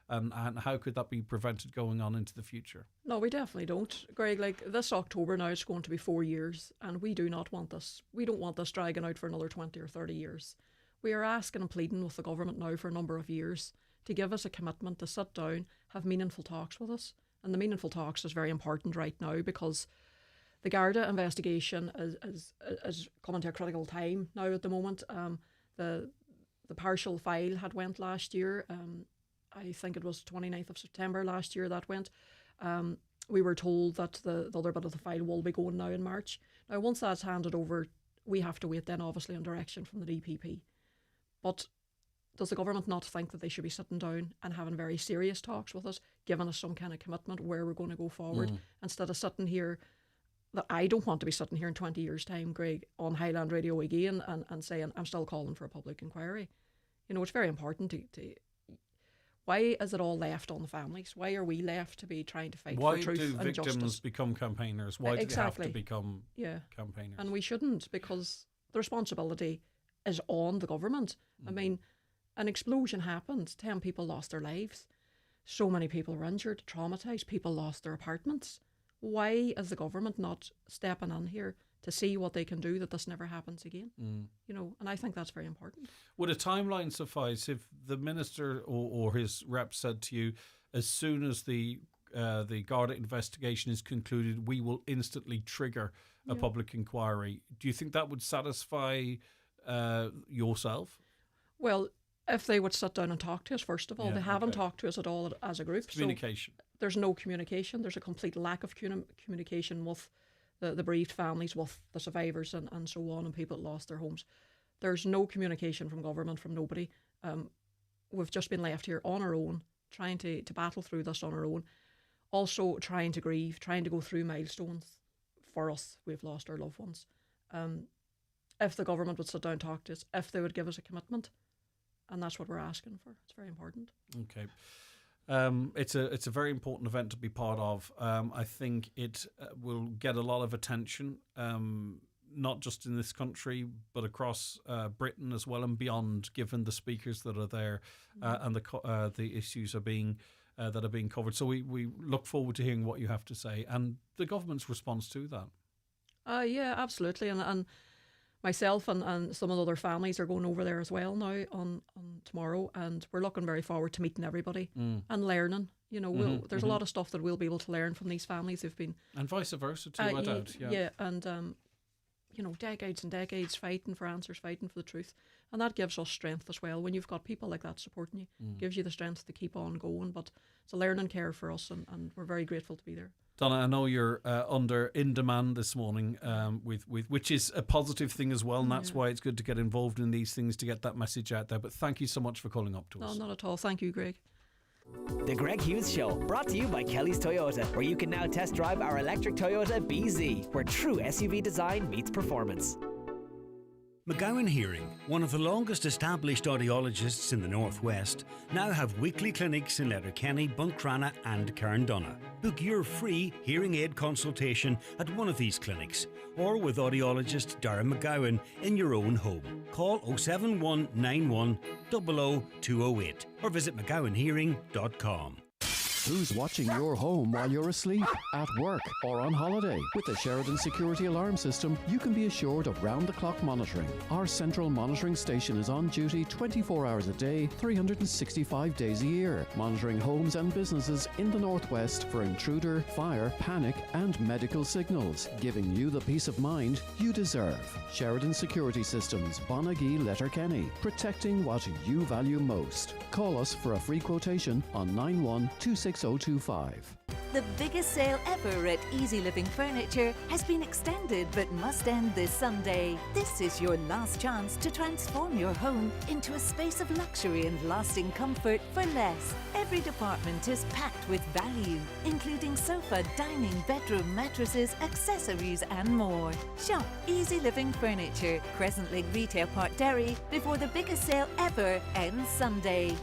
and how could that be prevented going on into the future? No, we definitely don't. Greg, this October now, it's going to be 4 years, and we do not want this. We don't want this dragging out for another 20 or 30 years. We are asking and pleading with the government now for a number of years to give us a commitment to sit down, have meaningful talks with us. And the meaningful talks is very important right now, because the Garda investigation is coming to a critical time now at the moment. The partial file had went last year. I think it was 29th of September last year that went. We were told that the other bit of the file will be going now in March. Now, once that's handed over, we have to wait then, obviously, on direction from the DPP. But does the government not think that they should be sitting down and having very serious talks with us, giving us some kind of commitment where we're going to go forward, instead of sitting here, that I don't want to be sitting here in 20 years' time, Greg, on Highland Radio again and saying, I'm still calling for a public inquiry. It's very important to why is it all left on the families? Why are we left to be trying to fight for truth and justice? Why do victims become campaigners? Why do they have to become campaigners? And we shouldn't, because the responsibility is on the government. I mean, an explosion happened, 10 people lost their lives. So many people were injured, traumatised, people lost their apartments. Why is the government not stepping in here to see what they can do that this never happens again? And I think that's very important. Would a timeline suffice if the minister or his rep said to you, as soon as the Garda investigation is concluded, we will instantly trigger a public inquiry? Do you think that would satisfy yourself? Well, if they would sit down and talk to us, first of all. They haven't talked to us at all as a group. It's communication. So there's no communication. There's a complete lack of communication with the bereaved families, with the survivors and so on, and people that lost their homes. There's no communication from government, from nobody. We've just been left here on our own, trying to battle through this on our own. Also trying to grieve, trying to go through milestones. For us, we've lost our loved ones. If the government would sit down and talk to us, if they would give us a commitment, and that's what we're asking for. It's very important. Okay. It's a very important event to be part of. I think it will get a lot of attention, not just in this country, but across Britain as well and beyond, given the speakers that are there and the issues are being that are being covered. So we look forward to hearing what you have to say and the government's response to that. Yeah, absolutely. And myself and some of the other families are going over there as well now on tomorrow, and we're looking very forward to meeting everybody and learning. You know, there's a lot of stuff that we'll be able to learn from these families who've been... And vice versa too, I doubt. Yeah, and, you know, decades and decades fighting for answers, fighting for the truth. And that gives us strength as well. When you've got people like that supporting you, gives you the strength to keep on going. But it's a learning curve for us, and we're very grateful to be there. Donna, I know you're in demand this morning, with which is a positive thing as well, and that's why it's good to get involved in these things to get that message out there. But thank you so much for calling up to us. No, not at all. Thank you, Greg. The Greg Hughes Show, brought to you by Kelly's Toyota, where you can now test drive our electric Toyota BZ, where true SUV design meets performance. McGowan Hearing, one of the longest established audiologists in the Northwest, now have weekly clinics in Letterkenny, Buncrana and Carndonagh. Book your free hearing aid consultation at one of these clinics or with audiologist Darren McGowan in your own home. Call 07191 00208 or visit mcgowanhearing.com. Who's watching your home while you're asleep, at work, or on holiday? With the Sheridan Security Alarm System, you can be assured of round-the-clock monitoring. Our central monitoring station is on duty 24 hours a day, 365 days a year, monitoring homes and businesses in the Northwest for intruder, fire, panic, and medical signals, giving you the peace of mind you deserve. Sheridan Security Systems, Bonagee, Letterkenny, protecting what you value most. Call us for a free quotation on 9126 6025. The biggest sale ever at Easy Living Furniture has been extended but must end this Sunday. This is your last chance to transform your home into a space of luxury and lasting comfort for less. Every department is packed with value, including sofa, dining, bedroom, mattresses, accessories and more. Shop Easy Living Furniture, Crescent Lake Retail Park, Derry, before the biggest sale ever ends Sunday.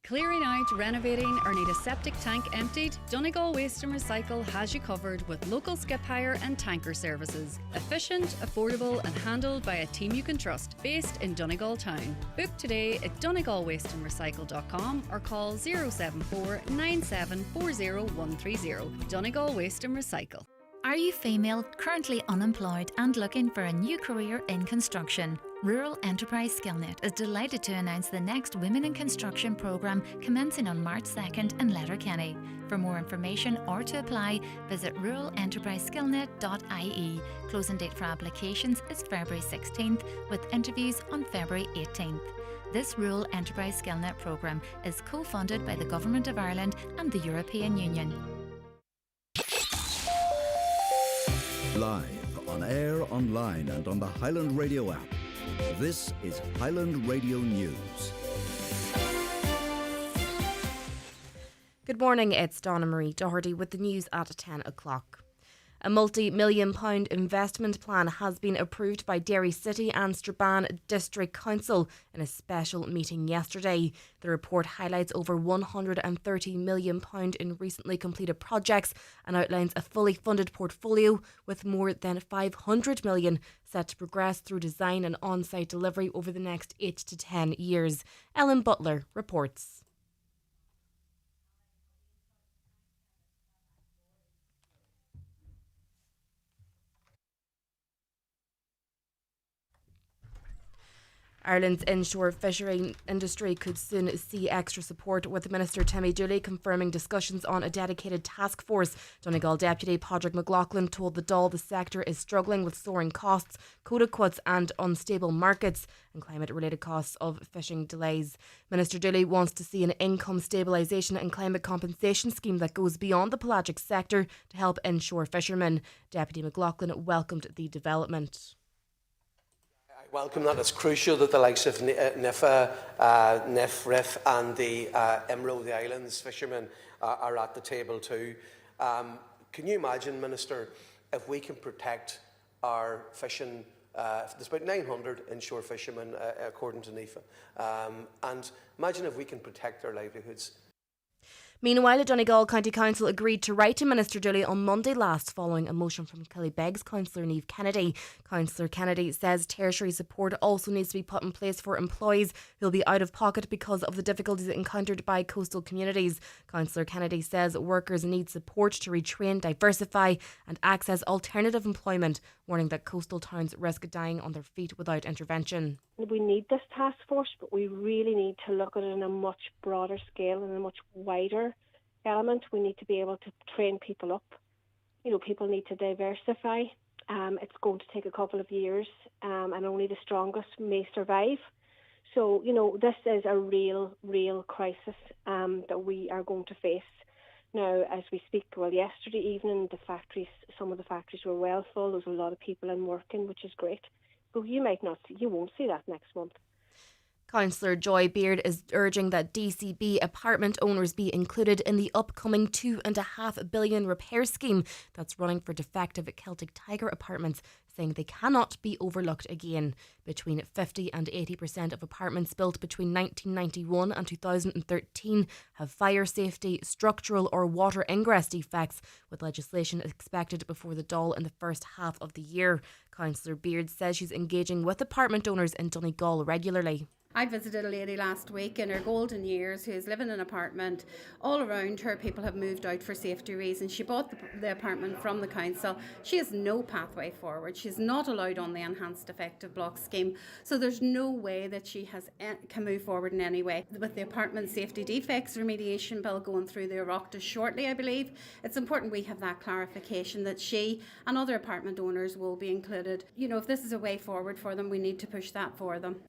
Clearing out, renovating, or need a septic tank emptied? Donegal Waste and Recycle has you covered with local skip hire and tanker services. Efficient, affordable and handled by a team you can trust, based in Donegal town. Book today at donegalwasteandrecycle.com or call 074 9740 130. Donegal Waste and Recycle. Are you female, currently unemployed and looking for a new career in construction? Rural Enterprise Skillnet is delighted to announce the next Women in Construction programme commencing on March 2nd in Letterkenny. For more information or to apply, visit ruralenterpriseskillnet.ie. Closing date for applications is February 16th with interviews on February 18th. This Rural Enterprise Skillnet programme is co-funded by the Government of Ireland and the European Union. Live, on air, online and on the Highland Radio app. This is Highland Radio News. Good morning, it's Donna Marie Doherty with the news at 10 o'clock. A multi-million-pound investment plan has been approved by Derry City and Strabane District Council in a special meeting yesterday. The report highlights over £130 million in recently completed projects and outlines a fully funded portfolio with more than £500 million set to progress through design and on-site delivery over the next 8 to 10 years. Ellen Butler reports. Ireland's inshore fishery industry could soon see extra support, with Minister Timmy Dooley confirming discussions on a dedicated task force. Donegal Deputy Padraig McLaughlin told the Dáil the sector is struggling with soaring costs, quota cuts and unstable markets and climate-related costs of fishing delays. Minister Dooley wants to see an income stabilisation and climate compensation scheme that goes beyond the pelagic sector to help inshore fishermen. Deputy McLaughlin welcomed the development. Welcome that. It's crucial that the likes of NIFA, NIF, and the Imro, the islands fishermen, are at the table too. Can you imagine, Minister, if we can protect our fishing? There's about 900 inshore fishermen, according to NIFA. And imagine if we can protect their livelihoods. Meanwhile, Donegal County Council agreed to write to Minister Dooley on Monday last following a motion from Killybegs Councillor Niamh Kennedy. Councillor Kennedy says tertiary support also needs to be put in place for employees who will be out of pocket because of the difficulties encountered by coastal communities. Councillor Kennedy says workers need support to retrain, diversify and access alternative employment, warning that coastal towns risk dying on their feet without intervention. We need this task force, but we really need to look at it on a much broader scale and a much wider element. We need to be able to train people up. People need to diversify. It's going to take a couple of years, and only the strongest may survive. So, this is a real crisis that we are going to face. Now, as we speak, yesterday evening, some of the factories were well full. There was a lot of people in working, which is great. But you won't see that next month. Councillor Joy Beard is urging that DCB apartment owners be included in the upcoming £2.5 billion repair scheme that's running for defective Celtic Tiger apartments, saying they cannot be overlooked again. Between 50 and 80% of apartments built between 1991 and 2013 have fire safety, structural or water ingress defects, with legislation expected before the Dáil in the first half of the year. Councillor Beard says she's engaging with apartment owners in Donegal regularly. I visited a lady last week in her golden years who's living in an apartment. All around her, people have moved out for safety reasons. She bought the apartment from the council. She has no pathway forward. She's not allowed on the enhanced effective block scheme. So there's no way that she can move forward in any way. With the apartment safety defects remediation bill going through the Oireachtas shortly, I believe, it's important we have that clarification that she and other apartment owners will be included. If this is a way forward for them, we need to push that for them.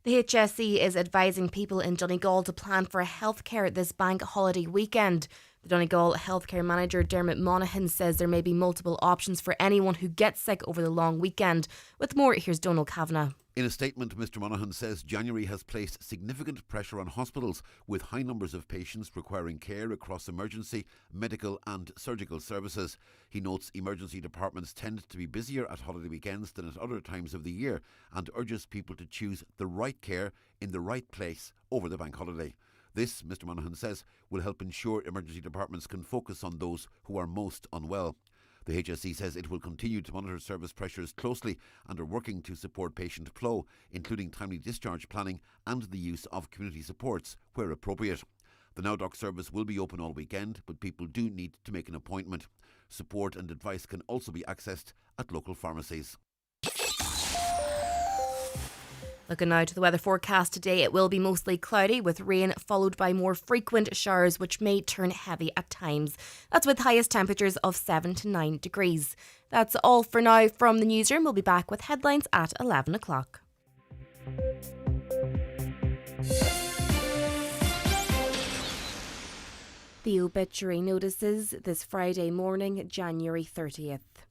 The HSE is advising people in Donegal to plan for healthcare this bank holiday weekend. The Donegal Healthcare Manager Dermot Monaghan says there may be multiple options for anyone who gets sick over the long weekend. With more, here's Donal Kavanagh. In a statement, Mr Monaghan says January has placed significant pressure on hospitals, with high numbers of patients requiring care across emergency, medical and surgical services. He notes emergency departments tend to be busier at holiday weekends than at other times of the year, and urges people to choose the right care in the right place over the bank holiday. This, Mr Monaghan says, will help ensure emergency departments can focus on those who are most unwell. The HSE says it will continue to monitor service pressures closely and are working to support patient flow, including timely discharge planning and the use of community supports where appropriate. The NowDoc service will be open all weekend, but people do need to make an appointment. Support and advice can also be accessed at local pharmacies. Looking now to the weather forecast today, it will be mostly cloudy with rain followed by more frequent showers which may turn heavy at times. That's with highest temperatures of 7 to 9 degrees. That's all for now from the newsroom. We'll be back with headlines at 11 o'clock. The obituary notices this Friday morning, January 30th.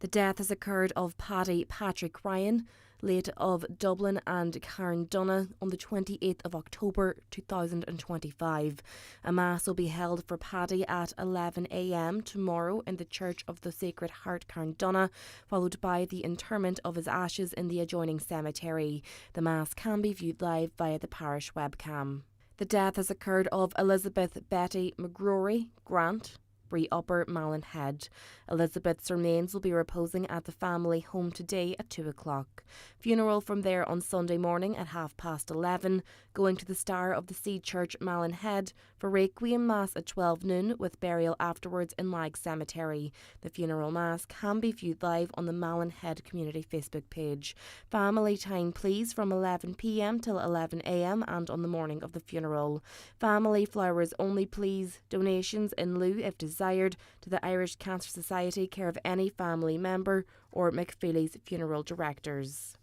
The death has occurred of Paddy Patrick Ryan, late of Dublin and Carndonagh, on the 28th of October 2025. A mass will be held for Paddy at 11 a.m. tomorrow in the Church of the Sacred Heart, Carndonagh, followed by the interment of his ashes in the adjoining cemetery. The mass can be viewed live via the parish webcam. The death has occurred of Elizabeth Betty McGrory Grant, Bree Upper, Malin Head. Elizabeth's remains will be reposing at the family home today at 2 o'clock. Funeral from there on Sunday morning at 11:30, going to the Star of the Sea Church, Malin Head, for Requiem Mass at 12 noon, with burial afterwards in Lag Cemetery. The funeral mass can be viewed live on the Malin Head Community Facebook page. Family time please from 11 p.m. till 11 a.m. and on the morning of the funeral. Family flowers only please. Donations in lieu if desired to the Irish Cancer Society, care of any family member or McFeely's funeral directors.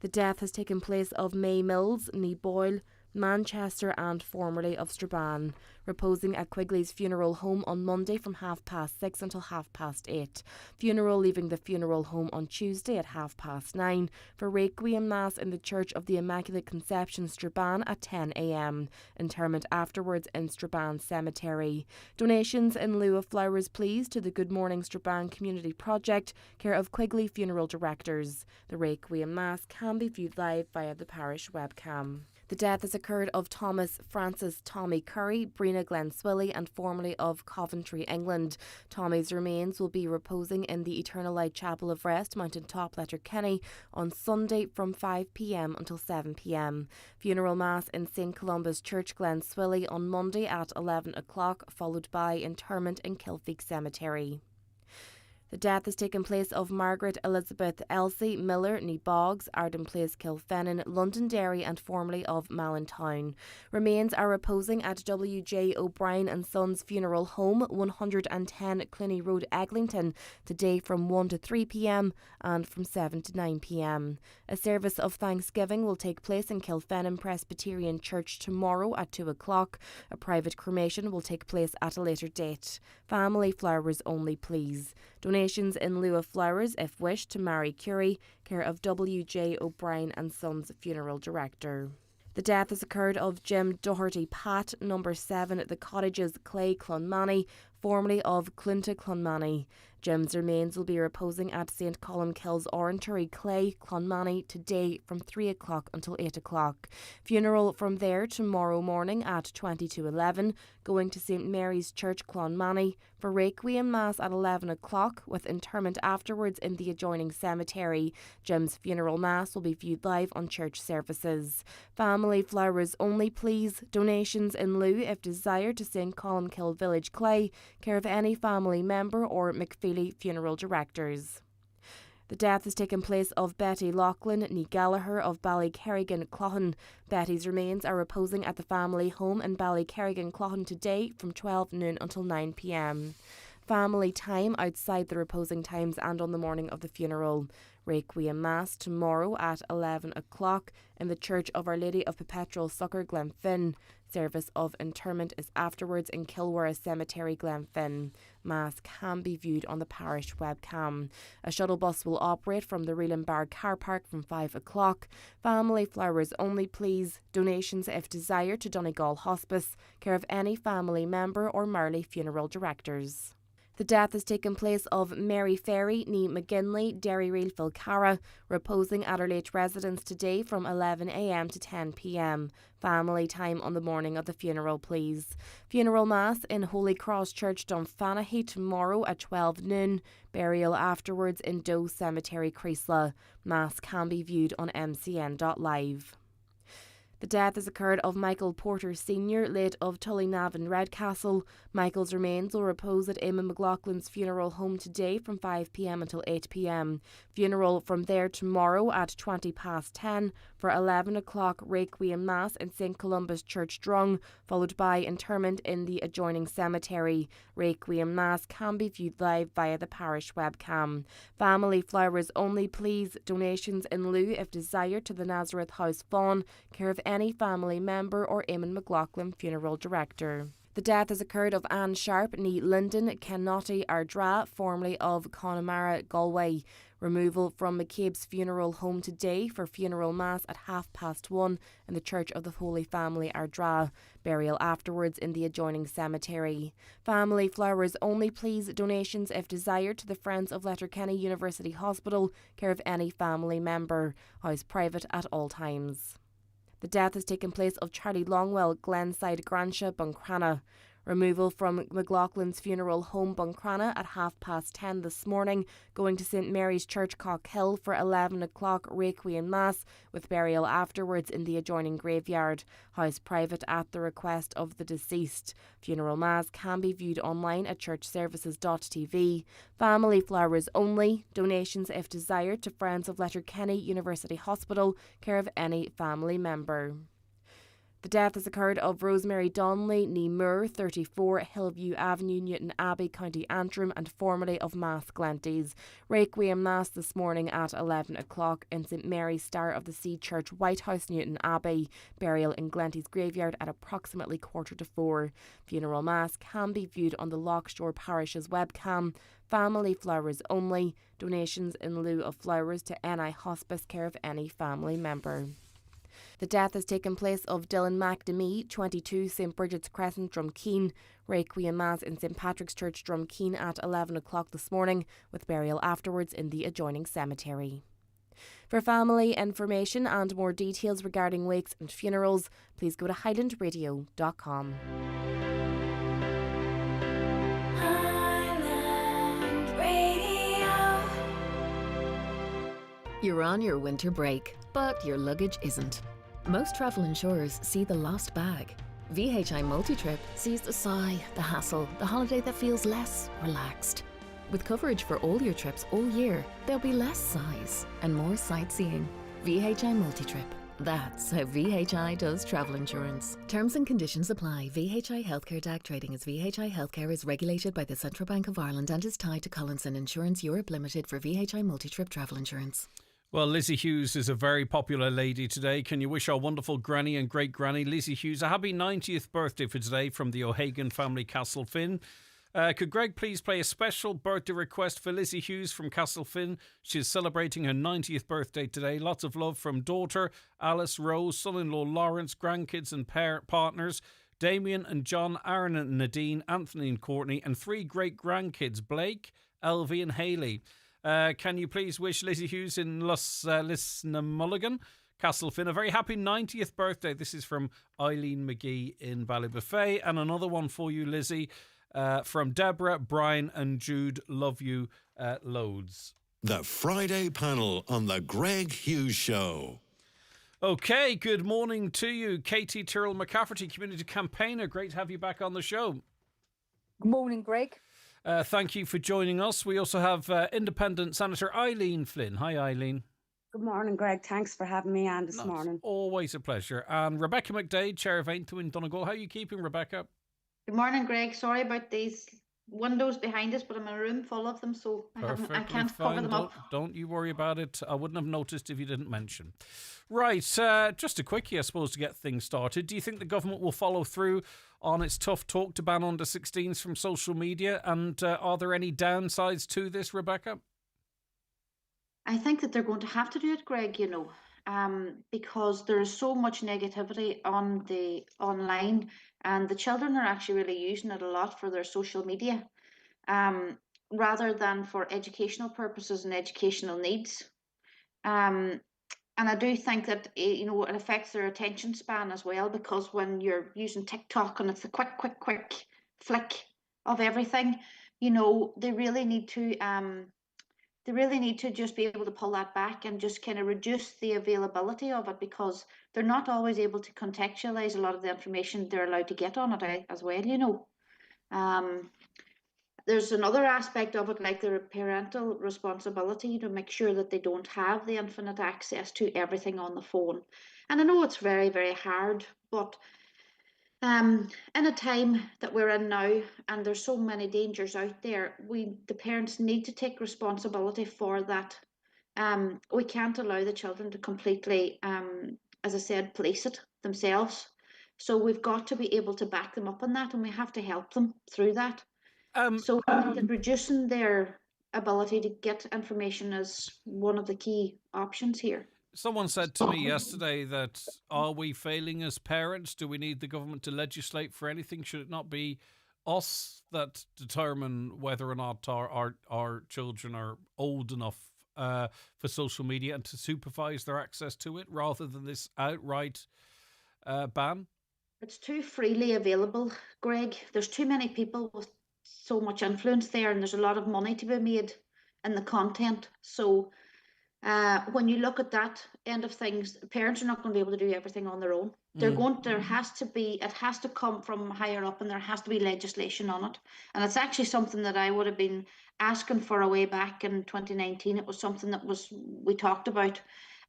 The death has taken place of May Mills, ní Boyle, Manchester and formerly of Strabane, reposing at Quigley's funeral home on Monday from 6:30 until 8:30. Funeral leaving the funeral home on Tuesday at 9:30 for Requiem Mass in the Church of the Immaculate Conception, Strabane at 10 a.m. Interment afterwards in Strabane Cemetery. Donations in lieu of flowers please to the Good Morning Strabane Community Project, care of Quigley Funeral Directors. The Requiem Mass can be viewed live via the parish webcam. The death has occurred of Thomas Francis Tommy Curry, Brina Glen Swilly, and formerly of Coventry, England. Tommy's remains will be reposing in the Eternal Light Chapel of Rest, Mountain Top, Letterkenny, on Sunday from 5 p.m. until 7 p.m. Funeral Mass in St Columba's Church, Glen Swilly, on Monday at 11 o'clock, followed by interment in Kilfeek Cemetery. The death has taken place of Margaret Elizabeth Elsie Miller, ní Boggs, Arden Place, Kilfennan, Londonderry, and formerly of Mallintown. Remains are reposing at W.J. O'Brien and Sons Funeral Home, 110 Cluny Road, Eglinton, today from 1 to 3 p.m. and from 7 to 9 p.m. A service of thanksgiving will take place in Kilfennan Presbyterian Church tomorrow at 2 o'clock. A private cremation will take place at a later date. Family flowers only, please. Donations in lieu of flowers, if wished, to Mary Curie, care of W.J. O'Brien and Sons Funeral Director. The death has occurred of Jim Doherty Pat, number 7 at the Cottages, Clay, Clonmany, formerly of Clunta, Clonmany. Jim's remains will be reposing at St Columkille's Orangery, Clay, Clonmany, today from 3 o'clock until 8 o'clock. Funeral from there tomorrow morning at 20 to 11, going to St Mary's Church, Clonmany, for Requiem Mass at 11 o'clock, with interment afterwards in the adjoining cemetery. Jim's funeral Mass will be viewed live on church services. Family flowers only, please. Donations in lieu, if desired, to St Columkill Village, Clay, care of any family member or McFeely Funeral Directors. The death has taken place of Betty Loughlin, ní Gallagher of Ballykerrigan, Cloughan. Betty's remains are reposing at the family home in Ballykerrigan, Cloughan today from 12 noon until 9 p.m. Family time outside the reposing times and on the morning of the funeral. Requiem Mass tomorrow at 11 o'clock in the Church of Our Lady of Perpetual Succour, Glenfin. Service of interment is afterwards in Kilwara Cemetery, Glenfin. Mass can be viewed on the parish webcam. A shuttle bus will operate from the Reelan Bar car park from 5 o'clock. Family flowers only, please. Donations, if desired, to Donegal Hospice, care of any family member or Marley Funeral Directors. The death has taken place of Mary Ferry, ní McGinley, Derry Reel, Filcara, reposing at her late residence today from 11 a.m. to 10 p.m. Family time on the morning of the funeral, please. Funeral Mass in Holy Cross Church, Dunfanaghy, tomorrow at 12 noon. Burial afterwards in Doe Cemetery, Creasla. Mass can be viewed on mcn.live. The death has occurred of Michael Porter Sr., late of Tullynavan, Redcastle. Michael's remains will repose at Eamon McLaughlin's funeral home today from 5 p.m. until 8 p.m. Funeral from there tomorrow at 20 past 10 for 11 o'clock Requiem Mass in St Columba's Church, Drung, followed by interment in the adjoining cemetery. Requiem Mass can be viewed live via the parish webcam. Family flowers only, please. Donations in lieu, if desired, to the Nazareth House Fawn, care of any family member or Eamon McLaughlin Funeral Director. The death has occurred of Anne Sharp, ní Linden, Kennotty, Ardra, formerly of Connemara, Galway. Removal from McCabe's funeral home today for funeral mass at 1:30 in the Church of the Holy Family, Ardra. Burial afterwards in the adjoining cemetery. Family flowers only, please. Donations, if desired, to the Friends of Letterkenny University Hospital, care of any family member. House private at all times. The death has taken place of Charlie Longwell, Glenside, Gransha, Buncrana. Removal from McLaughlin's funeral home, Buncrana, at 10:30 this morning, going to St Mary's Church, Cockhill, for 11 o'clock Requiem Mass, with burial afterwards in the adjoining graveyard. House private at the request of the deceased. Funeral Mass can be viewed online at churchservices.tv. Family flowers only. Donations, if desired, to Friends of Letterkenny University Hospital, care of any family member. The death has occurred of Rosemary Donnelly, ní Moore, 34, Hillview Avenue, Newton Abbey, County Antrim, and formerly of Mass Glenties. Requiem Mass this morning at 11 o'clock in St Mary's Star of the Sea Church, White House, Newton Abbey. Burial in Glenties graveyard at approximately 3:45. Funeral Mass can be viewed on the Lochshore Parish's webcam. Family flowers only. Donations in lieu of flowers to NI Hospice, care of any family member. The death has taken place of Dylan McDemee, 22, St Bridget's Crescent, Drumkeen. Requiem Mass in St Patrick's Church, Drumkeen, at 11 o'clock this morning, with burial afterwards in the adjoining cemetery. For family information and more details regarding wakes and funerals, please go to highlandradio.com. You're on your winter break, but your luggage isn't. Most travel insurers see the lost bag. VHI Multitrip sees the sigh, the hassle, the holiday that feels less relaxed. With coverage for all your trips all year, there'll be less sighs and more sightseeing. VHI Multitrip. That's how VHI does travel insurance. Terms and conditions apply. VHI Healthcare DAC trading as VHI Healthcare is regulated by the Central Bank of Ireland and is tied to Collinson Insurance Europe Limited for VHI Multitrip travel insurance. Well, Lizzie Hughes is a very popular lady today. Can you wish our wonderful granny and great-granny Lizzie Hughes a happy 90th birthday for today from the O'Hagan family, Castlefin? Could Greg please play a special birthday request for Lizzie Hughes from Castlefin? She's celebrating her 90th birthday today. Lots of love from daughter Alice Rose, son-in-law Lawrence, grandkids and partners, Damien and John, Aaron and Nadine, Anthony and Courtney, and 3 great-grandkids, Blake, Elvie and Hayley. Can you please wish Lizzie Hughes in Lisnamulligan, Castlefin, a very happy 90th birthday? This is from Eileen McGee in Ballybuffet. And another one for you, Lizzie, from Deborah, Brian and Jude. Love you loads. The Friday panel on the Greg Hughes Show. Okay, good morning to you. Katie Tyrrell McCafferty, community campaigner. Great to have you back on the show. Good morning, Greg. Thank you for joining us. We also have Independent Senator Eileen Flynn. Hi, Eileen. Good morning, Greg. Thanks for having me on this morning. Always a pleasure. And Rebecca McDade, Chair of Ainto in Donegal. How are you keeping, Rebecca? Good morning, Greg. Sorry about these windows behind us, but I'm in a room full of them, so I can't cover them up. Don't you worry about it. I wouldn't have noticed if you didn't mention. Right, just a quickie, I suppose, to get things started. Do you think the government will follow through on its tough talk to ban under 16s from social media? And are there any downsides to this, Rebecca? I think that they're going to have to do it, Greg, because there is so much negativity on the online, and the children are actually really using it a lot for their social media, rather than for educational purposes and educational needs. And I do think that it affects their attention span as well, because when you're using TikTok and it's a quick flick of everything, they really need to just be able to pull that back and just kind of reduce the availability of it, because they're not always able to contextualize a lot of the information they're allowed to get on it as well. There's another aspect of it, like their parental responsibility to make sure that they don't have the infinite access to everything on the phone. And I know it's very, very hard, but in a time that we're in now, and there's so many dangers out there, the parents need to take responsibility for that. We can't allow the children to completely, as I said, police it themselves. So we've got to be able to back them up on that, and we have to help them through that. So I think that reducing their ability to get information is one of the key options here. Someone said to me yesterday that, are we failing as parents? Do we need the government to legislate for anything? Should it not be us that determine whether or not our children are old enough for social media and to supervise their access to it, rather than this outright ban? It's too freely available, Greg. There's too many people with so much influence there, and there's a lot of money to be made in the content. So when you look at that end of things, parents are not going to be able to do everything on their own. It has to come from higher up, and there has to be legislation on it. And it's actually something that I would have been asking for a way back in 2019. It was something that we talked about,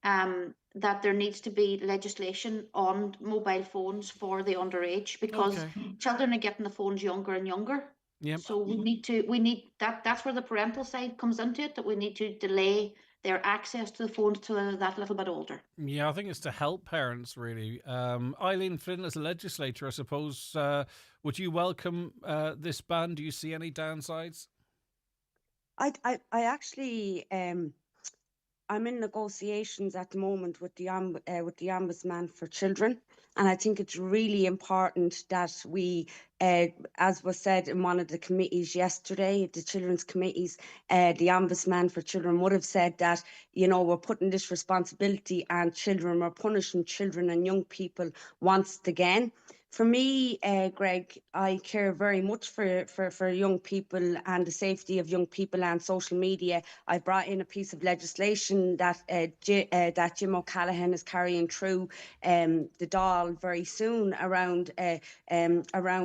that there needs to be legislation on mobile phones for the underage, because children are getting the phones younger and younger. Yep. So we need that. That's where the parental side comes into it, that we need to delay their access to the phones to that little bit older. Yeah, I think it's to help parents, really. Eileen Flynn, as a legislator, I suppose, would you welcome this ban? Do you see any downsides? I actually I'm in negotiations at the moment with the Ombudsman for Children, and I think it's really important that we, as was said in one of the committees yesterday, the children's committees, the Ombudsman for Children would have said that, you know, we're putting this responsibility on children, we're punishing children and young people once again. For me, Greg, I care very much for young people and the safety of young people and social media. I brought in a piece of legislation that that Jim O'Callaghan is carrying through the Dáil very soon around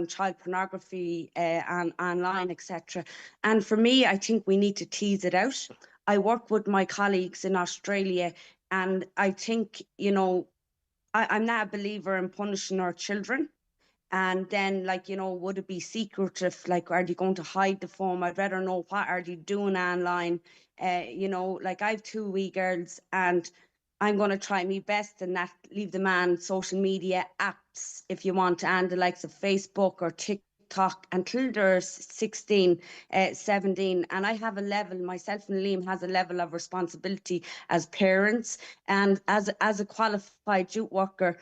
child pornography and online, etc. And for me, I think we need to tease it out. I work with my colleagues in Australia, and I think, you know, I'm not a believer in punishing our children. And then, like, you know, would it be secretive? Like, are they going to hide the phone? I'd rather know what are they doing online. You know, like, I have two wee girls, and I'm going to try my best and not leave them on social media apps, if you want, and the likes of Facebook or TikTok until they're 16, 17. And I have a level, myself and Liam has a level of responsibility as parents and as a qualified youth worker.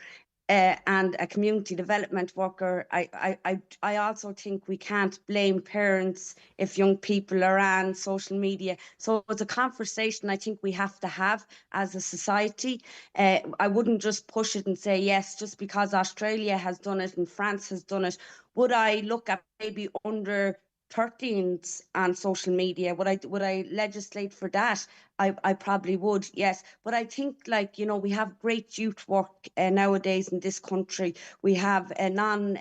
And a community development worker, I also think we can't blame parents if young people are on social media. So it's a conversation I think we have to have as a society. I wouldn't just push it and say, yes, just because Australia has done it and France has done it. Would I look at maybe under 13s on social media? Would I legislate for that? I probably would, yes. But I think, like, you know, we have great youth work nowadays in this country. We have a non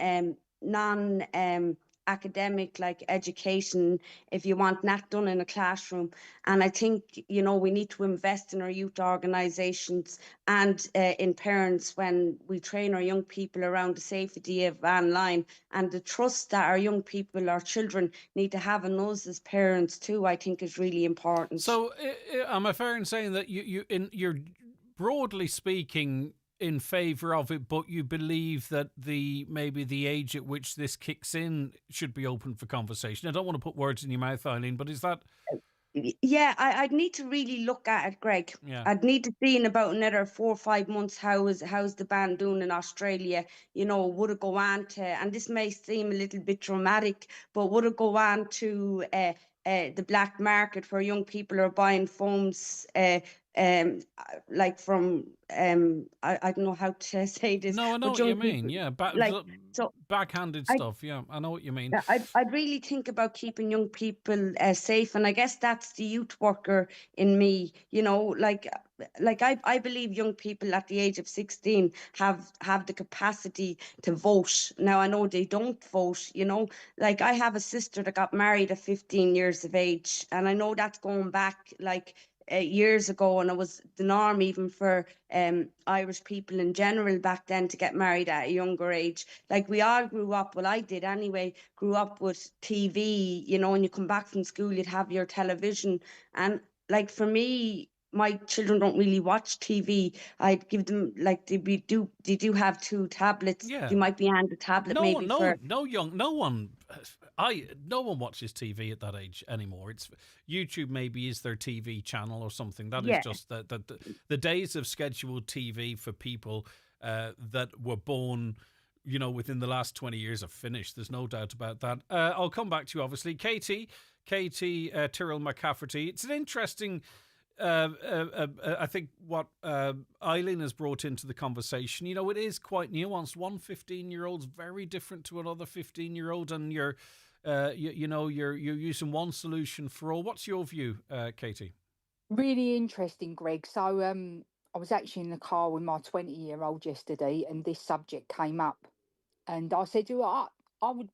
academic, like, education, if you want, not done in a classroom. And I think, you know, we need to invest in our youth organisations and in parents when we train our young people around the safety of online and the trust that our young people, our children, need to have in us as parents too, I think is really important. So am I fair in saying that you're broadly speaking in favour of it, but you believe that maybe the age at which this kicks in should be open for conversation? I don't want to put words in your mouth, Eileen, but is that... Yeah, I'd need to really look at it, Greg. Yeah. I'd need to see in about another 4 or 5 months how's the ban doing in Australia. You know, would it go on to, and this may seem a little bit dramatic, but would it go on to the black market where young people are buying phones like from I don't know how to say this. No, I know but what you young mean. people, Yeah, backhanded stuff. Yeah, I know what you mean. I'd really think about keeping young people safe, and I guess that's the youth worker in me. You know, like I believe young people at the age of 16 have the capacity to vote. Now I know they don't vote. You know, like, I have a sister that got married at 15 years of age, and I know that's going back like years ago, and it was the norm even for Irish people in general back then to get married at a younger age. Like, we all grew up, well, I did anyway, grew up with TV, you know, when you come back from school, you'd have your television. And, like, for me, my children don't really watch TV. I'd give them, like, they do have two tablets. Yeah. They might be on the tablet No one watches TV at that age anymore. It's YouTube maybe is their TV channel or something. That is just the days of scheduled TV for people that were born, you know, within the last 20 years are finished. There's no doubt about that. I'll come back to you, obviously. Katie Tyrrell McCafferty. It's an interesting... I think what Eileen has brought into the conversation, you know, it is quite nuanced. One 15-year-old's very different to another 15-year-old, and you're using one solution for all. What's your view, Katie? Really interesting, Greg. So I was actually in the car with my 20-year-old yesterday, and this subject came up, and I said, I would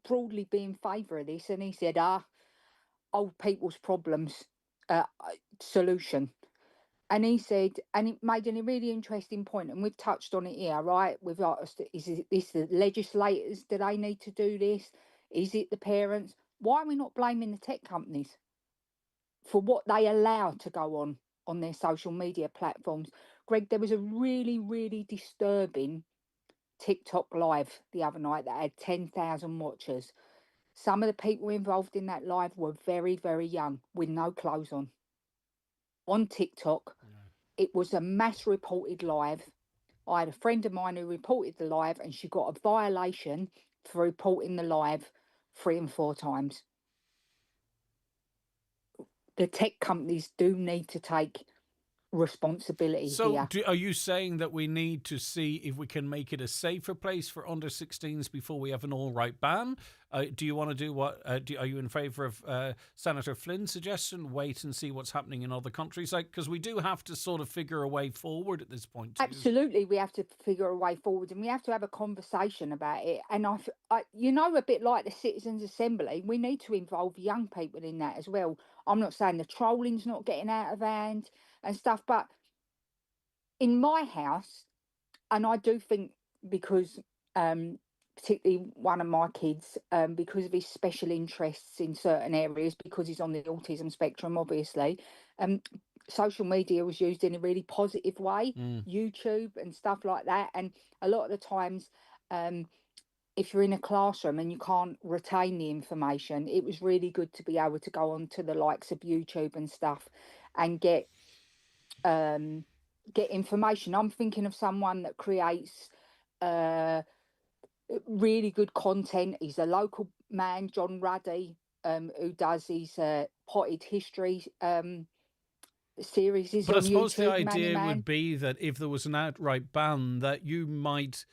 broadly be in favour of this, and he said, old people's problems solution. And he said, and it made a really interesting point, and we've touched on it here, right? We've asked, is this the legislators? Do they need to do this? Is it the parents? Why are we not blaming the tech companies for what they allow to go on their social media platforms? Greg, there was a really, really disturbing TikTok live the other night that had 10,000 watchers. Some of the people involved in that live were very, very young with no clothes on. on TikTok. It was a mass reported live. I had a friend of mine who reported the live, and she got a violation for reporting the live 3 and 4 times. The tech companies do need to take responsibility So, here. are you saying that we need to see if we can make it a safer place for under 16s before we have an all-right ban? Do you want to do what? Are you in favour of Senator Flynn's suggestion? Wait and see what's happening in other countries, because we do have to sort of figure a way forward at this point. Absolutely, we have to figure a way forward, and we have to have a conversation about it. And I, a bit like the Citizens' Assembly, we need to involve young people in that as well. I'm not saying the trolling's not getting out of hand and stuff, but in my house, and I do think because particularly one of my kids, because of his special interests in certain areas, because he's on the autism spectrum, obviously, social media was used in a really positive way, YouTube and stuff like that. And a lot of the times, if you're in a classroom and you can't retain the information, it was really good to be able to go on to the likes of YouTube and stuff and get information. I'm thinking of someone that creates really good content. He's a local man, John Ruddy, who does his potted history series. But I suppose YouTube, the idea Man. would be that if there was an outright ban, that you might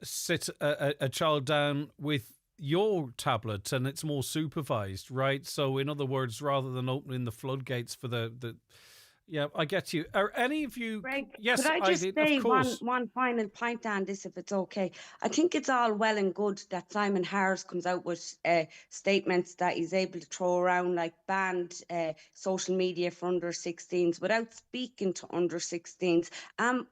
sit a child down with your tablet and it's more supervised, right? So in other words, rather than opening the floodgates for the yeah, I get you. Are any of you? Greg, yes, could I just say of course. one final point on this, if it's okay? I think it's all well and good that Simon Harris comes out with statements that he's able to throw around, like banned social media for under 16s without speaking to under 16s.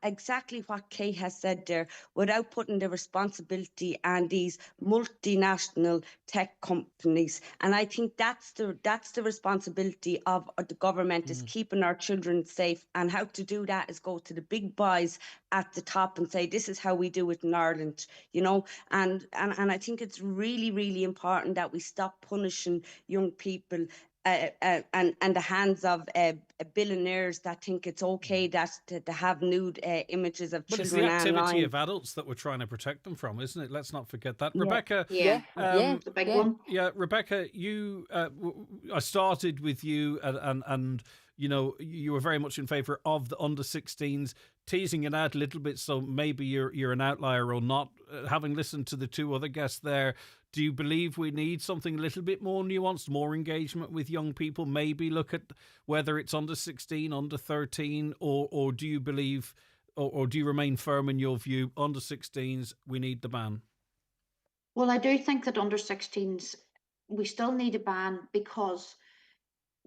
Exactly what Kay has said there, without putting the responsibility on these multinational tech companies. And I think that's the responsibility of the government, is keeping our children safe. And how to do that is go to the big boys at the top and say, this is how we do it in Ireland, and I think it's really, really important that we stop punishing young people and the hands of billionaires that think it's okay that to have nude images of But children it's the activity online. of adults that we're trying to protect them from, isn't it? Let's not forget that. Yeah. Rebecca, The big one. Yeah, Rebecca, you, I started with you, and you were very much in favour of the under 16s, teasing it out a little bit, so maybe you're an outlier or not. Having listened to the two other guests there, do you believe we need something a little bit more nuanced, more engagement with young people? Maybe look at whether it's under 16, under 13, or do you believe, or do you remain firm in your view, under 16s, we need the ban? Well, I do think that under 16s, we still need a ban, because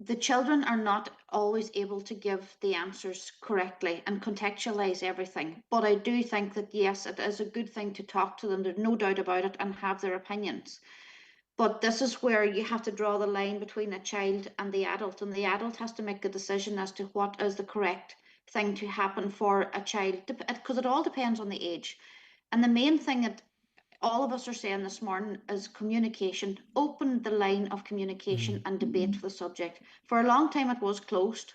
the children are not always able to give the answers correctly and contextualize everything. But I do think that, yes, it is a good thing to talk to them, there's no doubt about it, and have their opinions. But this is where you have to draw the line between a child and the adult has to make a decision as to what is the correct thing to happen for a child, because it all depends on the age. And the main thing that all of us are saying this morning is communication. Open the line of communication and debate the subject. For a long time it was closed,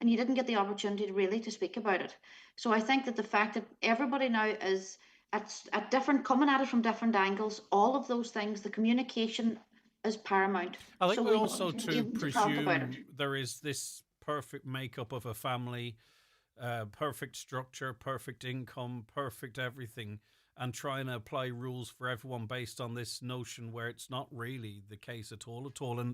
and you didn't get the opportunity really to speak about it. So I think that the fact that everybody now is at different, coming at it from different angles, all of those things, the communication is paramount. I think So we also to talk about it. presume there is this perfect makeup of a family, perfect structure, perfect income, perfect everything, and trying to apply rules for everyone based on this notion where it's not really the case at all.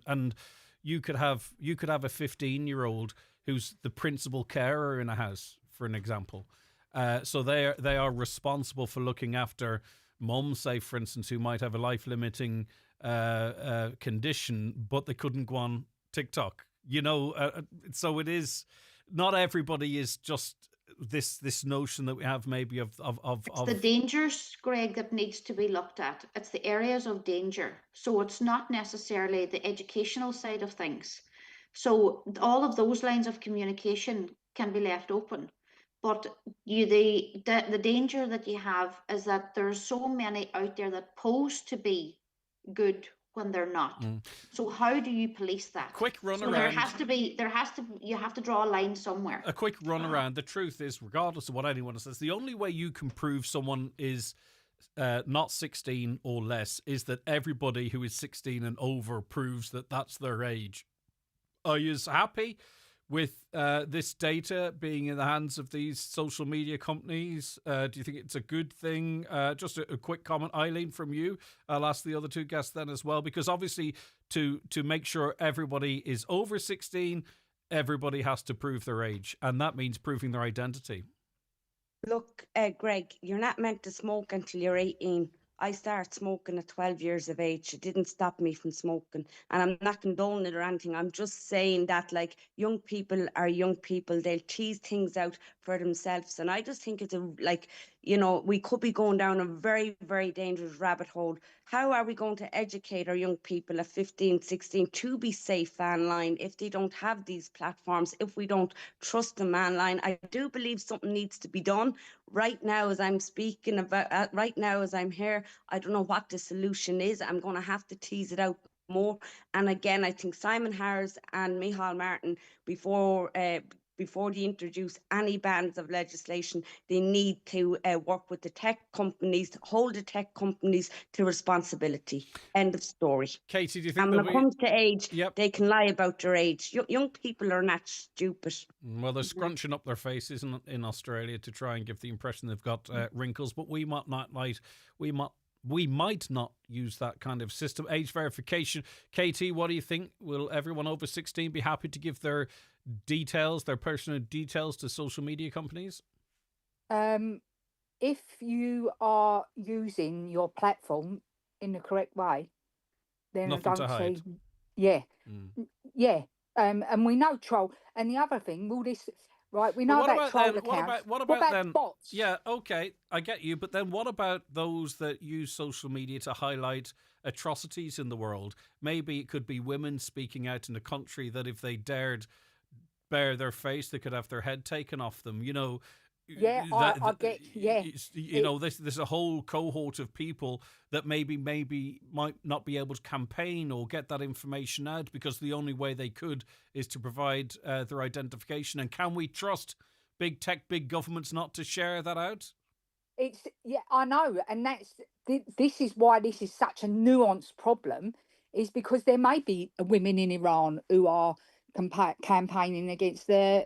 And you could have a 15-year-old who's the principal carer in a house, for an example. So they are responsible for looking after mum, say, for instance, who might have a life-limiting condition, but they couldn't go on TikTok. So it is, not everybody is just this notion that we have maybe of the dangers, Greg, that needs to be looked at. It's the areas of danger. So it's not necessarily the educational side of things. So all of those lines of communication can be left open. But the danger that you have is that there's so many out there that pose to be good when they're not. Mm. So how do you police that? Quick run so around. You have to draw a line somewhere. A quick run around. The truth is, regardless of what anyone says, the only way you can prove someone is not 16 or less is that everybody who is 16 and over proves that that's their age. Are you happy with this data being in the hands of these social media companies? Do you think it's a good thing? Just a quick comment, Eileen, from you. I'll ask the other two guests then as well, because obviously to make sure everybody is over 16, everybody has to prove their age, and that means proving their identity. Look, Greg, you're not meant to smoke until you're 18. I started smoking at 12 years of age. It didn't stop me from smoking. And I'm not condoning it or anything. I'm just saying that, like, young people are young people. They'll tease things out for themselves. And I just think it's we could be going down a very, very dangerous rabbit hole. How are we going to educate our young people at 15, 16 to be safe online if they don't have these platforms, if we don't trust them online? I do believe something needs to be done. Right now, as I'm speaking about, right now, as I'm here, I don't know what the solution is. I'm going to have to tease it out more. And again, I think Simon Harris and Micheál Martin, before they introduce any bands of legislation, they need to work with the tech companies, hold the tech companies to responsibility. End of story. Katie, do you think and when it comes to age, they can lie about their age. Young people are not stupid. Well, they're scrunching up their faces in Australia to try and give the impression they've got wrinkles, but we might not use that kind of system. Age verification. Katie, what do you think? Will everyone over 16 be happy to give their details, their personal details, to social media companies? If you are using your platform in the correct way, then Nothing I to don't hide. see. Yeah, yeah. And we know troll. And the other thing, all this, right? We know But about troll then, accounts. what about then? bots? Yeah, okay, I get you. But then what about those that use social media to highlight atrocities in the world? Maybe it could be women speaking out in the country that if they dared bare their face, they could have their head taken off them. You know. Yeah, I get. Yeah, there's a whole cohort of people that maybe might not be able to campaign or get that information out because the only way they could is to provide their identification. And can we trust big tech, big governments not to share that out? I know, and this is why this is such a nuanced problem, is because there may be women in Iran who are campaigning against the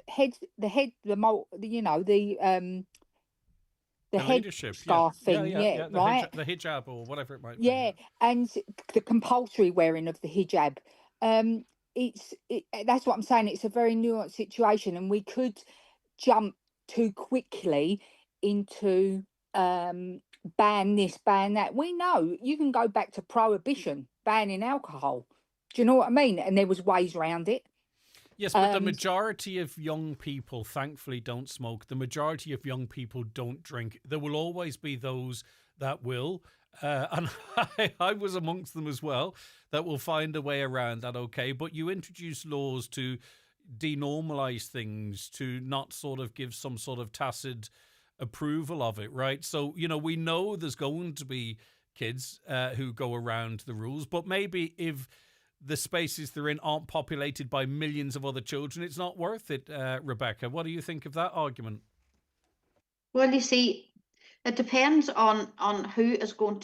leadership, scarf thing, right? The hijab or whatever it might be. Yeah, and the compulsory wearing of the hijab. That's what I'm saying. It's a very nuanced situation, and we could jump too quickly into ban this, ban that. We know you can go back to prohibition, banning alcohol. Do you know what I mean? And there was ways around it. Yes, but the majority of young people, thankfully, don't smoke. The majority of young people don't drink. There will always be those that will, and I was amongst them as well, that will find a way around that, okay? But you introduce laws to denormalize things, to not sort of give some sort of tacit approval of it, right? So, we know there's going to be kids who go around the rules, but maybe if the spaces they're in aren't populated by millions of other children, it's not worth it. Rebecca, what do you think of that argument? Well, you see, it depends on who is going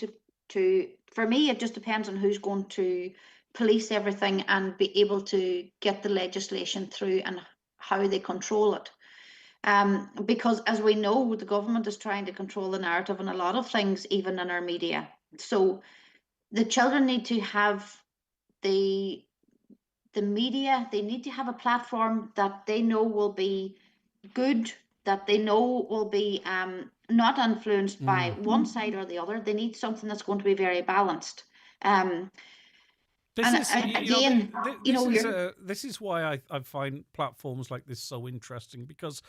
to. For me, it just depends on who's going to police everything and be able to get the legislation through and how they control it. Because as we know, the government is trying to control the narrative on a lot of things, even in our media. So the children need to have the media, they need to have a platform that they know will be good, that they know will be not influenced by one side or the other. They need something that's going to be very balanced. This is why I find platforms like this so interesting, because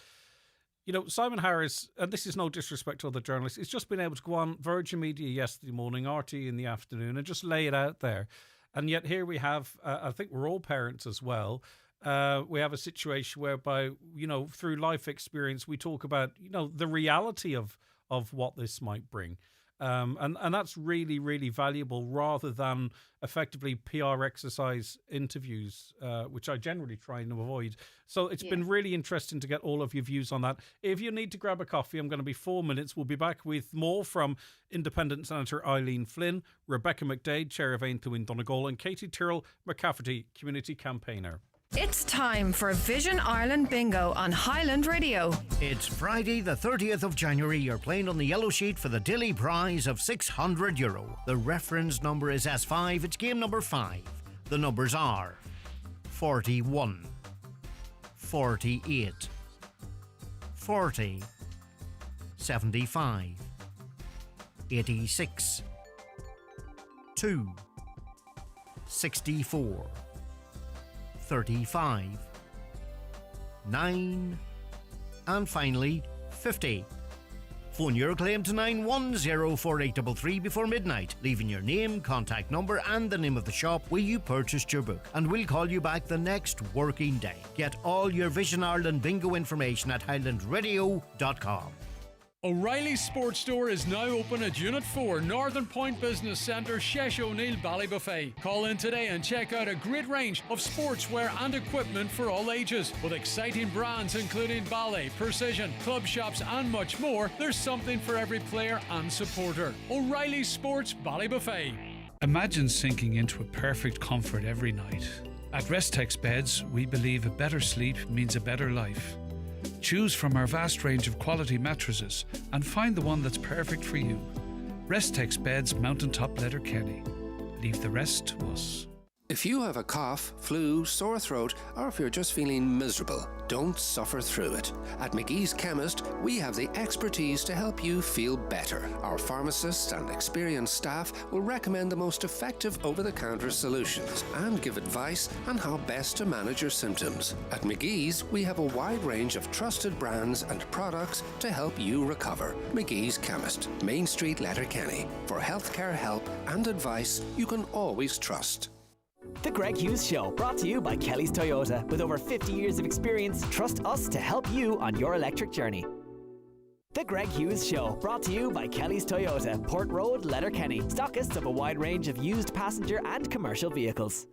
Simon Harris, and this is no disrespect to other journalists, he's just been able to go on Virgin Media yesterday morning, RT in the afternoon, and just lay it out there. And yet here we have, I think we're all parents as well. We have a situation whereby, through life experience, we talk about, the reality of what this might bring. And that's really, really valuable rather than effectively PR exercise interviews, which I generally try and avoid. So it's been really interesting to get all of your views on that. If you need to grab a coffee, I'm going to be 4 minutes. We'll be back with more from Independent Senator Eileen Flynn, Rebecca McDade, Chair of Aontú in Donegal, and Katie Tyrrell McCafferty, Community Campaigner. It's time for Vision Ireland Bingo on Highland Radio. It's Friday the 30th of January. You're playing on the yellow sheet for the daily prize of €600. The reference number is S5. It's game number 5. The numbers are 41, 48, 40, 75, 86, 2, 64, 35, 9, and finally 50. Phone your claim to 9104833 before midnight, leaving your name, contact number and the name of the shop where you purchased your book, and we'll call you back the next working day. Get all your Vision Ireland bingo information at highlandradio.com. O'Reilly's Sports Store is now open at Unit 4, Northern Point Business Centre, Shesh O'Neill, Ballybuffet. Call in today and check out a great range of sportswear and equipment for all ages. With exciting brands including ballet, precision, club shops and much more, there's something for every player and supporter. O'Reilly's Sports, Ballybuffet. Imagine sinking into a perfect comfort every night. At Restex Beds, we believe a better sleep means a better life. Choose from our vast range of quality mattresses and find the one that's perfect for you. Restex Beds, Mountaintop, Letterkenny. Leave the rest to us. If you have a cough, flu, sore throat, or if you're just feeling miserable, don't suffer through it. At McGee's Chemist, we have the expertise to help you feel better. Our pharmacists and experienced staff will recommend the most effective over-the-counter solutions and give advice on how best to manage your symptoms. At McGee's, we have a wide range of trusted brands and products to help you recover. McGee's Chemist, Main Street, Letterkenny. For healthcare help and advice you can always trust. The Greg Hughes Show, brought to you by Kelly's Toyota. With over 50 years of experience, trust us to help you on your electric journey. The Greg Hughes Show, brought to you by Kelly's Toyota, Port Road, Letterkenny. Stockists of a wide range of used passenger and commercial vehicles.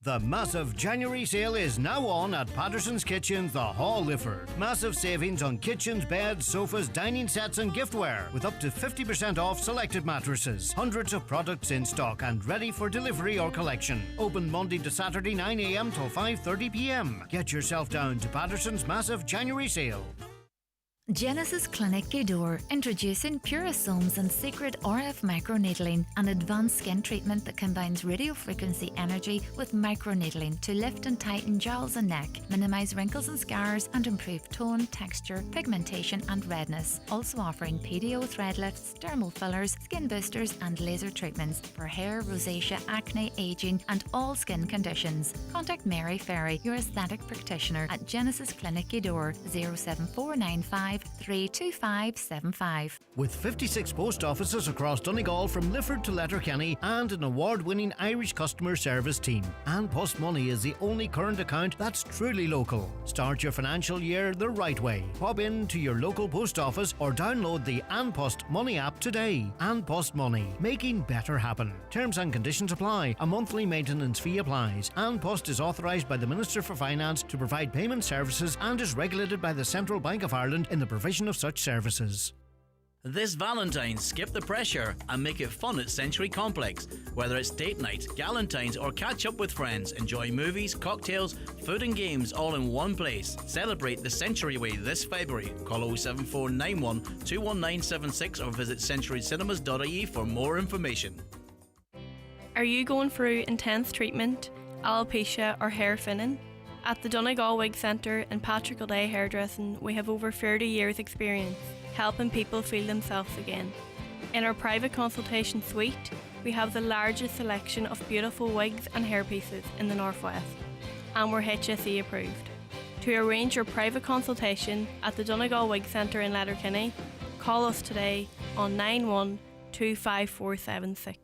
The massive January sale is now on at Patterson's Kitchens, the Hall Lifford. Massive savings on kitchens, beds, sofas, dining sets and giftware, with up to 50% off selected mattresses. Hundreds of products in stock and ready for delivery or collection. Open Monday to Saturday 9 a.m. till 5:30 p.m. Get yourself down to Patterson's massive January sale. Genesis Clinic Gudor, introducing Purasomes and Secret RF Microneedling, an advanced skin treatment that combines radiofrequency energy with microneedling to lift and tighten jowls and neck, minimise wrinkles and scars, and improve tone, texture, pigmentation and redness. Also offering PDO thread lifts, dermal fillers, skin boosters and laser treatments for hair, rosacea, acne, ageing and all skin conditions. Contact Mary Ferry, your aesthetic practitioner, at Genesis Clinic Gudor, 07495 32575. With 56 post offices across Donegal from Lifford to Letterkenny and an award-winning Irish customer service team, An Post Money is the only current account that's truly local. Start your financial year the right way. Pop in to your local post office or download the An Post Money app today. An Post Money, making better happen. Terms and conditions apply. A monthly maintenance fee applies. An Post is authorised by the Minister for Finance to provide payment services and is regulated by the Central Bank of Ireland in the provision of such services. This Valentine's, skip the pressure and make it fun at Century Complex. Whether it's date night, galentines or catch up with friends, enjoy movies, cocktails, food and games all in one place. Celebrate the Century way this February. Call 07491 21976 or visit centurycinemas.ie for more information. Are you going through intense treatment, alopecia or hair thinning? At the Donegal Wig Centre and Patrick O'Day Hairdressing, we have over 30 years experience helping people feel themselves again. In our private consultation suite, we have the largest selection of beautiful wigs and hairpieces in the Northwest, and we're HSE approved. To arrange your private consultation at the Donegal Wig Centre in Letterkenny, call us today on 91254776.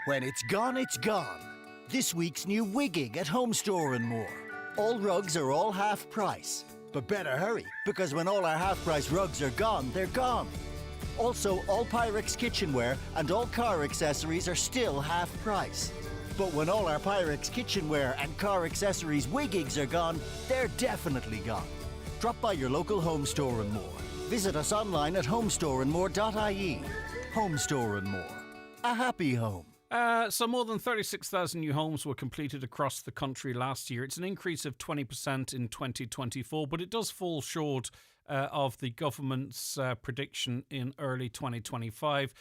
When it's gone, it's gone. This week's new wigging at Home Store and more. All rugs are all half price. But better hurry, because when all our half price rugs are gone, they're gone. Also, all Pyrex kitchenware and all car accessories are still half price. But when all our Pyrex kitchenware and car accessories wiggigs are gone, they're definitely gone. Drop by your local Home Store and More. Visit us online at homestoreandmore.ie. Home Store and More. A happy home. So more than 36,000 new homes were completed across the country last year. It's an increase of 20% in 2024, but it does fall short of the government's prediction in early 2025.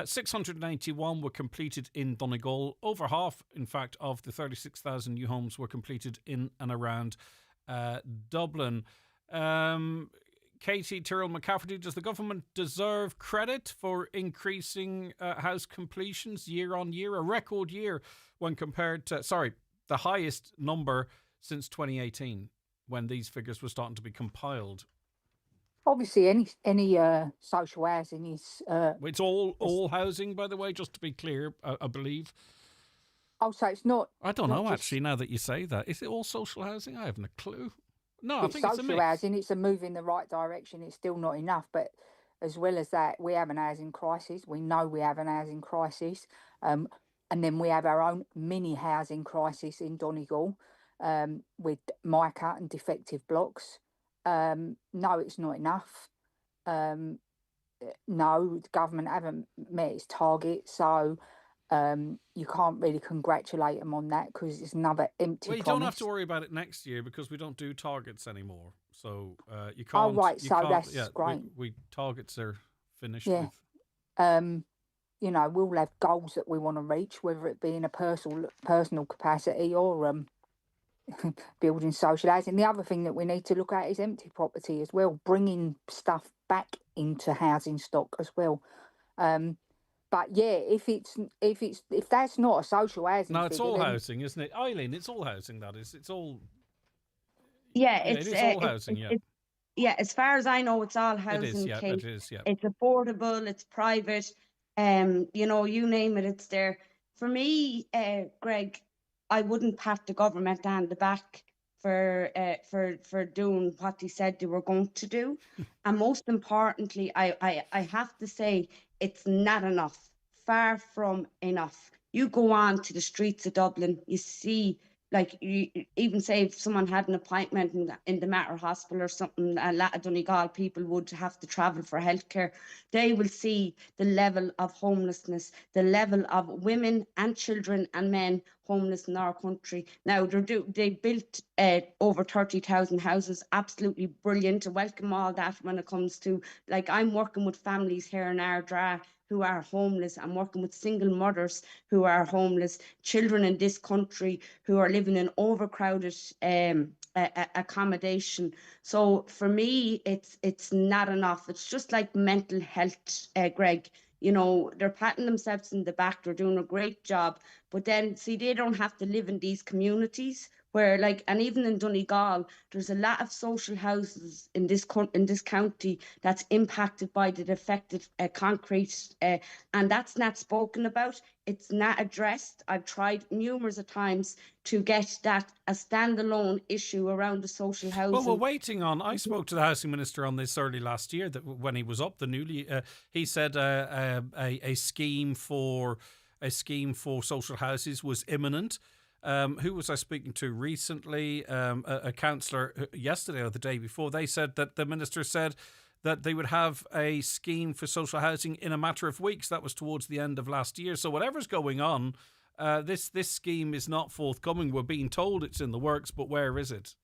681 were completed in Donegal. Over half, in fact, of the 36,000 new homes were completed in and around Dublin. Katie Tyrrell McCafferty, does the government deserve credit for increasing house completions year on year? A record year when compared to, the highest number since 2018 when these figures were starting to be compiled. Obviously, any social housing is... it's all housing, by the way, just to be clear, I believe. Oh, so it's not... I don't know, actually, now that you say that. Is it all social housing? I haven't a clue. No, I It's think it's a social mix. housing. It's a move in the right direction. It's still not enough. But as well as that, we have an housing crisis. We know we have an housing crisis. And then we have our own mini housing crisis in Donegal with mica and defective blocks. No, it's not enough. No, the government haven't met its target. So you can't really congratulate them on that because it's another empty Well, you promise. don't have to worry about it next year because we don't do targets anymore. So you can't. Oh, right. You So can't, that's great. We targets are finished Yeah. with. You know, we'll have goals that we want to reach, whether it be in a personal capacity or building social housing. The other thing that we need to look at is empty property as well, bringing stuff back into housing stock as well. But yeah, if that's not a social housing, No, it's figure, all then... housing, isn't it, Eileen? It's all housing. That is. It's all. Yeah, It is all housing. Yeah, as far as I know, it's all housing. It is. Yeah, Kate. it is. Yeah. It's affordable. It's private. You name it, it's there. For me, Greg, I wouldn't pat the government down the back for doing what they said they were going to do. And most importantly, I have to say it's not enough. Far from enough. You go on to the streets of Dublin, you see, like, you even say if someone had an appointment in the Mater Hospital or something, a lot of Donegal people would have to travel for healthcare. They will see the level of homelessness, the level of women and children and men homeless in our country. Now, they built over 30,000 houses, absolutely brilliant. I welcome all that when it comes to, like, I'm working with families here in Ardra who are homeless. I'm working with single mothers who are homeless, children in this country who are living in overcrowded accommodation. So for me, it's not enough. It's just like mental health, Greg. You know, they're patting themselves in the back. They're doing a great job. But then, see, they don't have to live in these communities where, like, and even in Donegal, there's a lot of social houses in this county that's impacted by the defective concrete, and that's not spoken about. It's not addressed. I've tried numerous of times to get that a standalone issue around the social housing. Well, we're waiting on. I spoke to the housing minister on this early last year. That when he was up, he said a scheme for social houses was imminent. Who was I speaking to recently? A councillor yesterday or the day before. They said that the minister said that they would have a scheme for social housing in a matter of weeks. That was towards the end of last year. So whatever's going on, this scheme is not forthcoming. We're being told it's in the works, but where is it?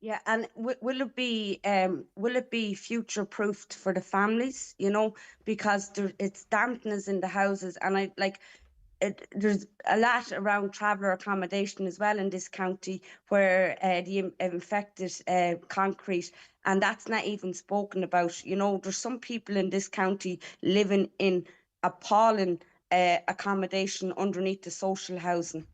Yeah, and will it be future proofed for the families? You know, because it's dampness in the houses, and there's a lot around traveller accommodation as well in this county where the infected concrete, and that's not even spoken about. You know, there's some people in this county living in appalling accommodation underneath the social housing,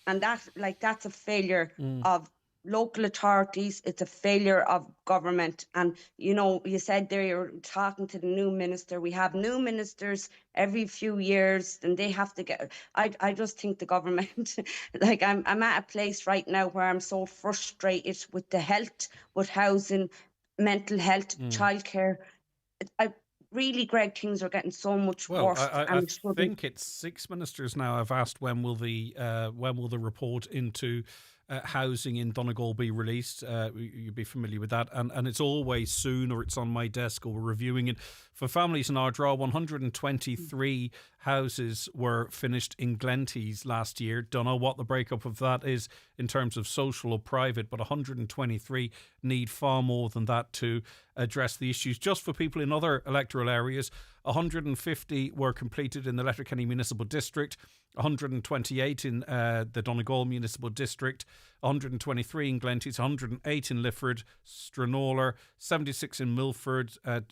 and that's a failure of local authorities. It's a failure of government. And you know, you said there you're talking to the new minister. We have new ministers every few years, and they have to get. I just think the government, like, I'm at a place right now where I'm so frustrated with the health, with housing, mental health, childcare. really, Greg, things are getting so much Well, worse. I think it's 6 ministers now have asked when will the report into housing in Donegal be released. You'd be familiar with that, and it's always soon, or it's on my desk, or we're reviewing it. For families in Ardra, 123 houses were finished in Glentees last year. Don't know what the breakup of that is in terms of social or private, but 123 need far more than that to address the issues. Just for people in other electoral areas, 150 were completed in the Letterkenny Municipal District, 128 in the Donegal Municipal District, 123 in Glentees, 108 in Lifford, Stranraer, 76 in Milford,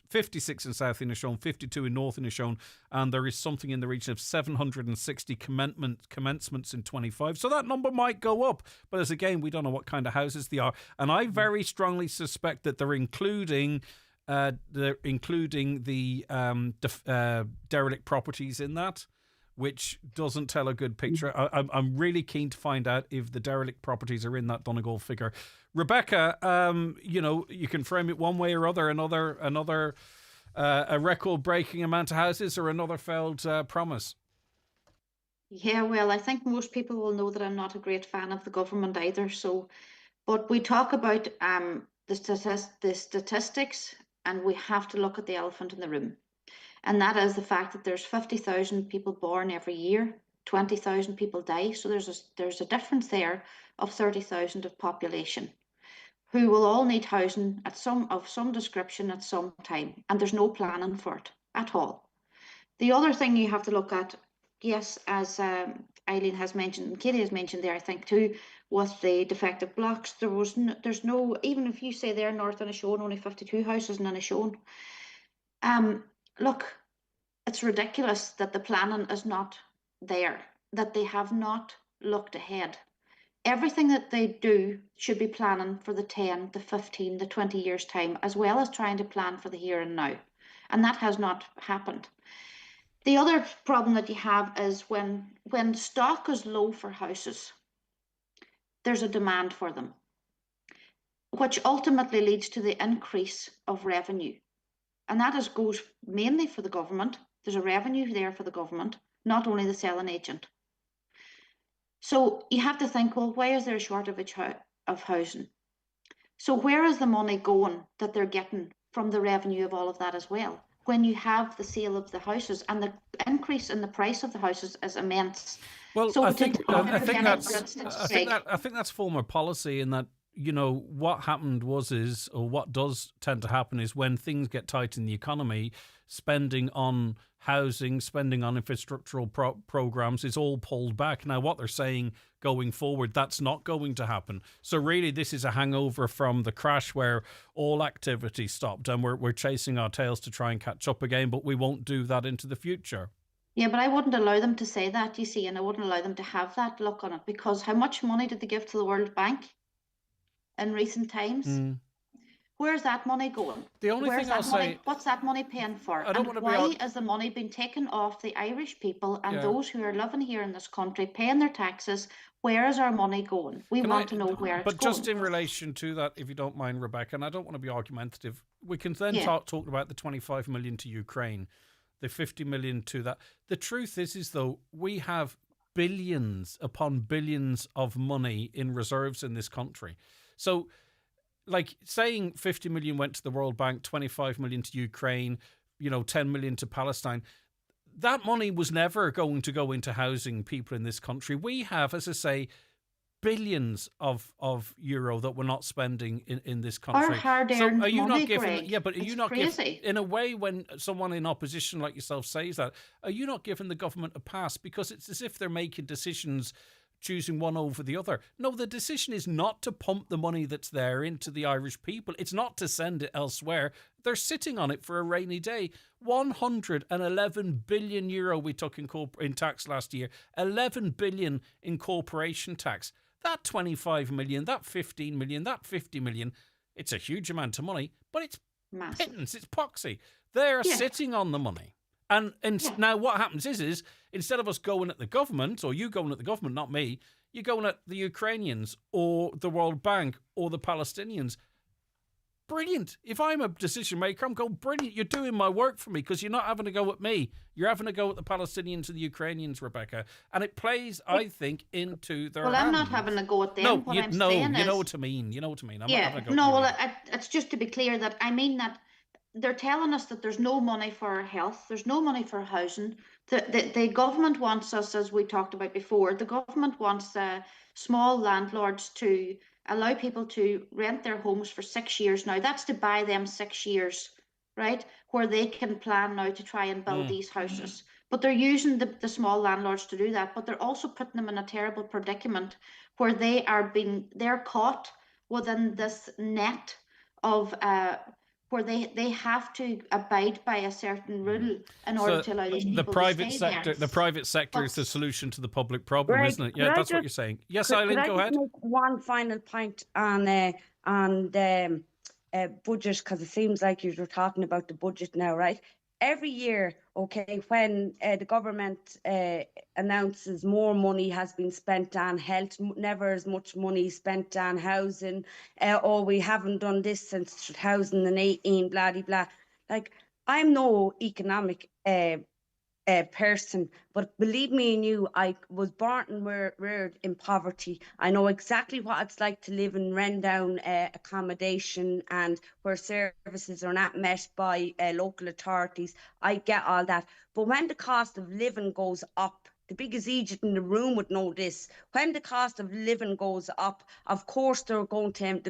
56 in South Inishowen, 52 in North Inishowen, and there is something in the region of 760 commencements in 25. So that number might go up, but as again, we don't know what kind of houses they are, and I very strongly suspect that they're including the derelict properties in that, which doesn't tell a good picture. I'm really keen to find out if the derelict properties are in that Donegal figure. Rebecca, you can frame it one way or other. Another a record-breaking amount of houses, or another failed promise. Yeah, well, I think most people will know that I'm not a great fan of the government either. So, but we talk about the statistics, and we have to look at the elephant in the room. And that is the fact that there's 50,000 people born every year, 20,000 people die. So there's a difference there of 30,000 of population who will all need housing of some description at some time. And there's no planning for it at all. The other thing you have to look at, yes, as Eileen has mentioned, and Katie has mentioned there, I think too, with the defective blocks, there's no, even if you say there North Inishowen, only 52 houses in Inishowen. Look, it's ridiculous that the planning is not there, that they have not looked ahead. Everything that they do should be planning for the 10, the 15, the 20 years time, as well as trying to plan for the here and now. And that has not happened. The other problem that you have is when stock is low for houses, there's a demand for them, which ultimately leads to the increase of revenue. And that goes mainly for the government. There's a revenue there for the government, not only the selling agent. So you have to think, well, why is there a shortage of housing? So where is the money going that they're getting from the revenue of all of that as well? When you have the sale of the houses, and the increase in the price of the houses is immense. Well, so I think that's former policy, in that, what happened what does tend to happen is when things get tight in the economy, spending on housing, spending on infrastructural programs is all pulled back. Now, what they're saying going forward, that's not going to happen. So really, this is a hangover from the crash where all activity stopped, and we're chasing our tails to try and catch up again, but we won't do that into the future. Yeah, but I wouldn't allow them to say that, you see, and I wouldn't allow them to have that look on it, because how much money did they give to the World Bank in recent times? Where's that money going? The only thing I'll say, what's that money paying for? And why is the money being taken off the Irish people and those who are living here in this country, paying their taxes? Where is our money going? We want to know where it's going. But just in relation to that, if you don't mind, Rebecca, and I don't want to be argumentative, we can then talk about the 25 million to Ukraine, the 50 million to that. The truth is though, we have billions upon billions of money in reserves in this country. So, like, saying 50 million went to the World Bank, 25 million to Ukraine, 10 million to Palestine, that money was never going to go into housing people in this country. We have, as I say, billions of euro that we're not spending in this country. Our hard-earned money, Greg. Yeah, but are you not crazy? In a way, when someone in opposition like yourself says that, are you not giving the government a pass? Because it's as if they're making decisions choosing one over the other. No, the decision is not to pump the money that's there into the Irish people. It's not to send it elsewhere. They're sitting on it for a rainy day. 111 billion euro we took in tax last year. 11 billion in corporation tax. That 25 million, that 15 million, that 50 million, it's a huge amount of money, but it's pittance, it's poxy. They're sitting on the money. And now what happens is instead of us going at the government, or you going at the government, not me, you're going at the Ukrainians or the World Bank or the Palestinians. brilliant. If I'm a decision maker, I'm going, brilliant. You're doing my work for me because you're not having to go at me. You're having to go at the Palestinians and the Ukrainians, Rebecca. And it plays, I think, into their Well, hands. I'm not having to go at them. No, What you, I'm no, saying you is, know what I mean. You know what I mean. I'm not yeah, having to go no, at you. well, it's just to be clear that I mean that they're telling us that there's no money for health, there's no money for housing. The government wants us, as we talked about before, the government wants small landlords to allow people to rent their homes for 6 years now. That's to buy them 6 years, right? Where they can plan now to try and build these houses. But they're using the small landlords to do that. But they're also putting them in a terrible predicament where they're caught within this net of where they have to abide by a certain rule in order to allow these people to stay there. The private sector is the solution to the public problem, Greg, isn't it? Yeah, that's what you're saying. Yes, Eileen, go ahead. Could I just make one final point on budget, because it seems like you're talking about the budget now, right? Every year, okay, when the government announces more money has been spent on health, never as much money spent on housing, or we haven't done this since 2018, blah, blah, blah. Like, I'm no economic person, but believe me and you, I was born and reared in poverty. I know exactly what it's like to live in run-down accommodation and where services are not met by local authorities. I get all that. But when the cost of living goes up, the biggest idiot in the room would know this. When the cost of living goes up, of course the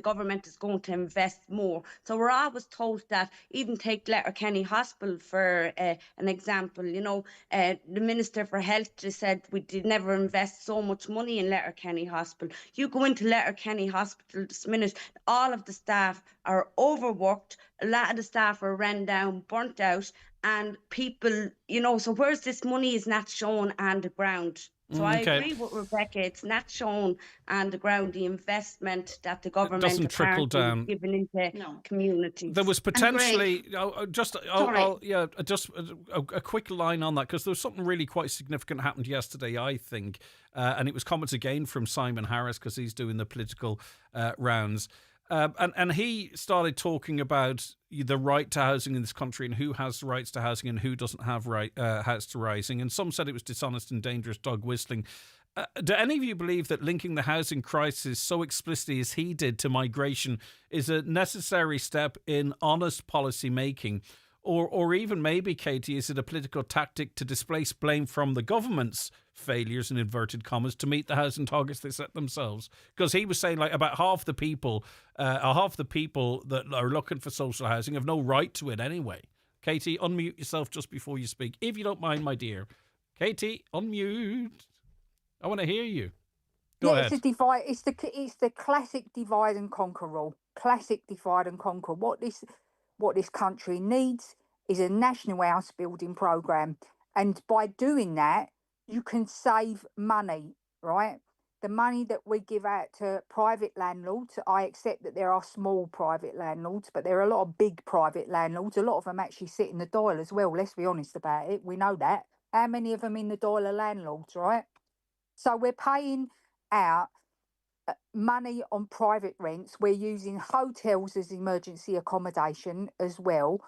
government is going to invest more. So we're always told that. Even take Letterkenny Hospital for an example. You know, the Minister for Health just said we did never invest so much money in Letterkenny Hospital. You go into Letterkenny Hospital this minute, all of the staff are overworked. A lot of the staff are run down, burnt out. And people, you know, so where's this money is not shown on the ground. So I agree with Rebecca. It's not shown on the ground, the investment that the government doesn't trickle down, given into communities. There was potentially just a quick line on that, because there was something really quite significant happened yesterday, I think, and it was comments again from Simon Harris, because he's doing the political rounds. And he started talking about the right to housing in this country and who has the rights to housing and who doesn't have rights to housing. And some said it was dishonest and dangerous dog whistling. Do any of you believe that linking the housing crisis so explicitly as he did to migration is a necessary step in honest policy making? Or even maybe, Katie, is it a political tactic to displace blame from the government's failures, in inverted commas, to meet the housing targets they set themselves? Because he was saying like about half the people that are looking for social housing have no right to it anyway. Katie, unmute yourself just before you speak, if you don't mind, my dear. Katie, unmute. I want to hear you. Go ahead. It's the classic divide and conquer rule. Classic divide and conquer. What this country needs is a national house building program, and by doing that, you can save money, right? The money that we give out to private landlords, I accept that there are small private landlords, but there are a lot of big private landlords. A lot of them actually sit in the Dáil as well. Let's be honest about it. We know that. How many of them in the Dáil are landlords, right? So we're paying out money on private rents. We're using hotels as emergency accommodation as well.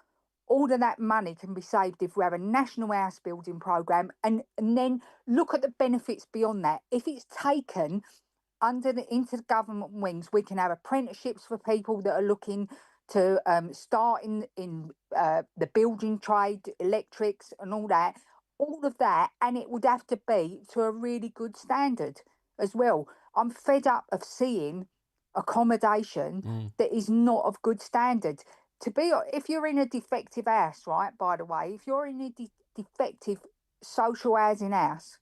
All of that money can be saved if we have a national house building program, and then look at the benefits beyond that. If it's taken under the intergovernment wings, we can have apprenticeships for people that are looking to start in the building trade, electrics and all of that, and it would have to be to a really good standard as well. I'm fed up of seeing accommodation that is not of good standard. If you're in a defective house, right, by the way, if you're in a defective social housing house,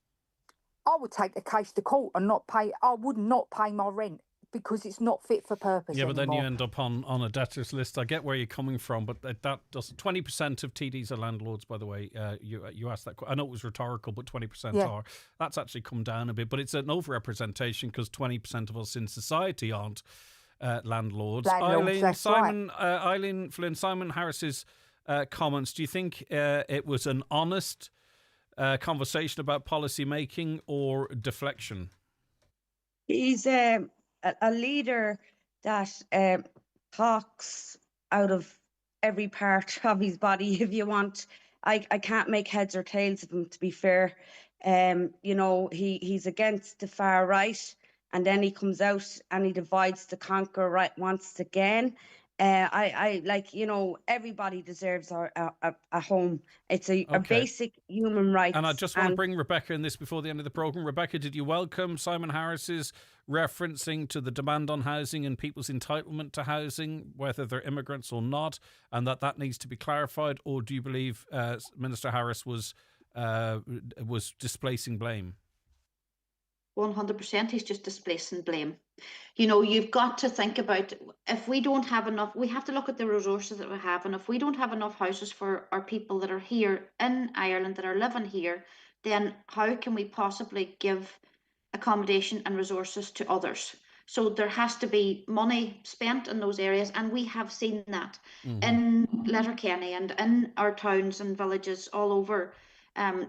I would take the case to court and I would not pay my rent because it's not fit for purpose Yeah, but anymore. then you end up on a debtors list. I get where you're coming from, but that does 20% of TDs are landlords, by the way. You asked that. I know it was rhetorical, but 20% are. That's actually come down a bit, but it's an overrepresentation because 20% of us in society aren't landlords. Eileen Flynn, Simon Harris's comments. Do you think it was an honest conversation about policy making or deflection? He's a leader that talks out of every part of his body, if you want. I can't make heads or tails of him, to be fair. You know, he's against the far right, and then he comes out and he divides to conquer right once again. I like, you know, everybody deserves a home. It's a basic human right. And I just want to bring Rebecca in this before the end of the programme. Rebecca, did you welcome Simon Harris's referencing to the demand on housing and people's entitlement to housing, whether they're immigrants or not, and that needs to be clarified? Or do you believe Minister Harris was displacing blame? 100%, he's just displacing blame. You know, you've got to think about, if we don't have enough, we have to look at the resources that we have, and if we don't have enough houses for our people that are here in Ireland, that are living here, then how can we possibly give accommodation and resources to others? So there has to be money spent in those areas, and we have seen that in Letterkenny and in our towns and villages all over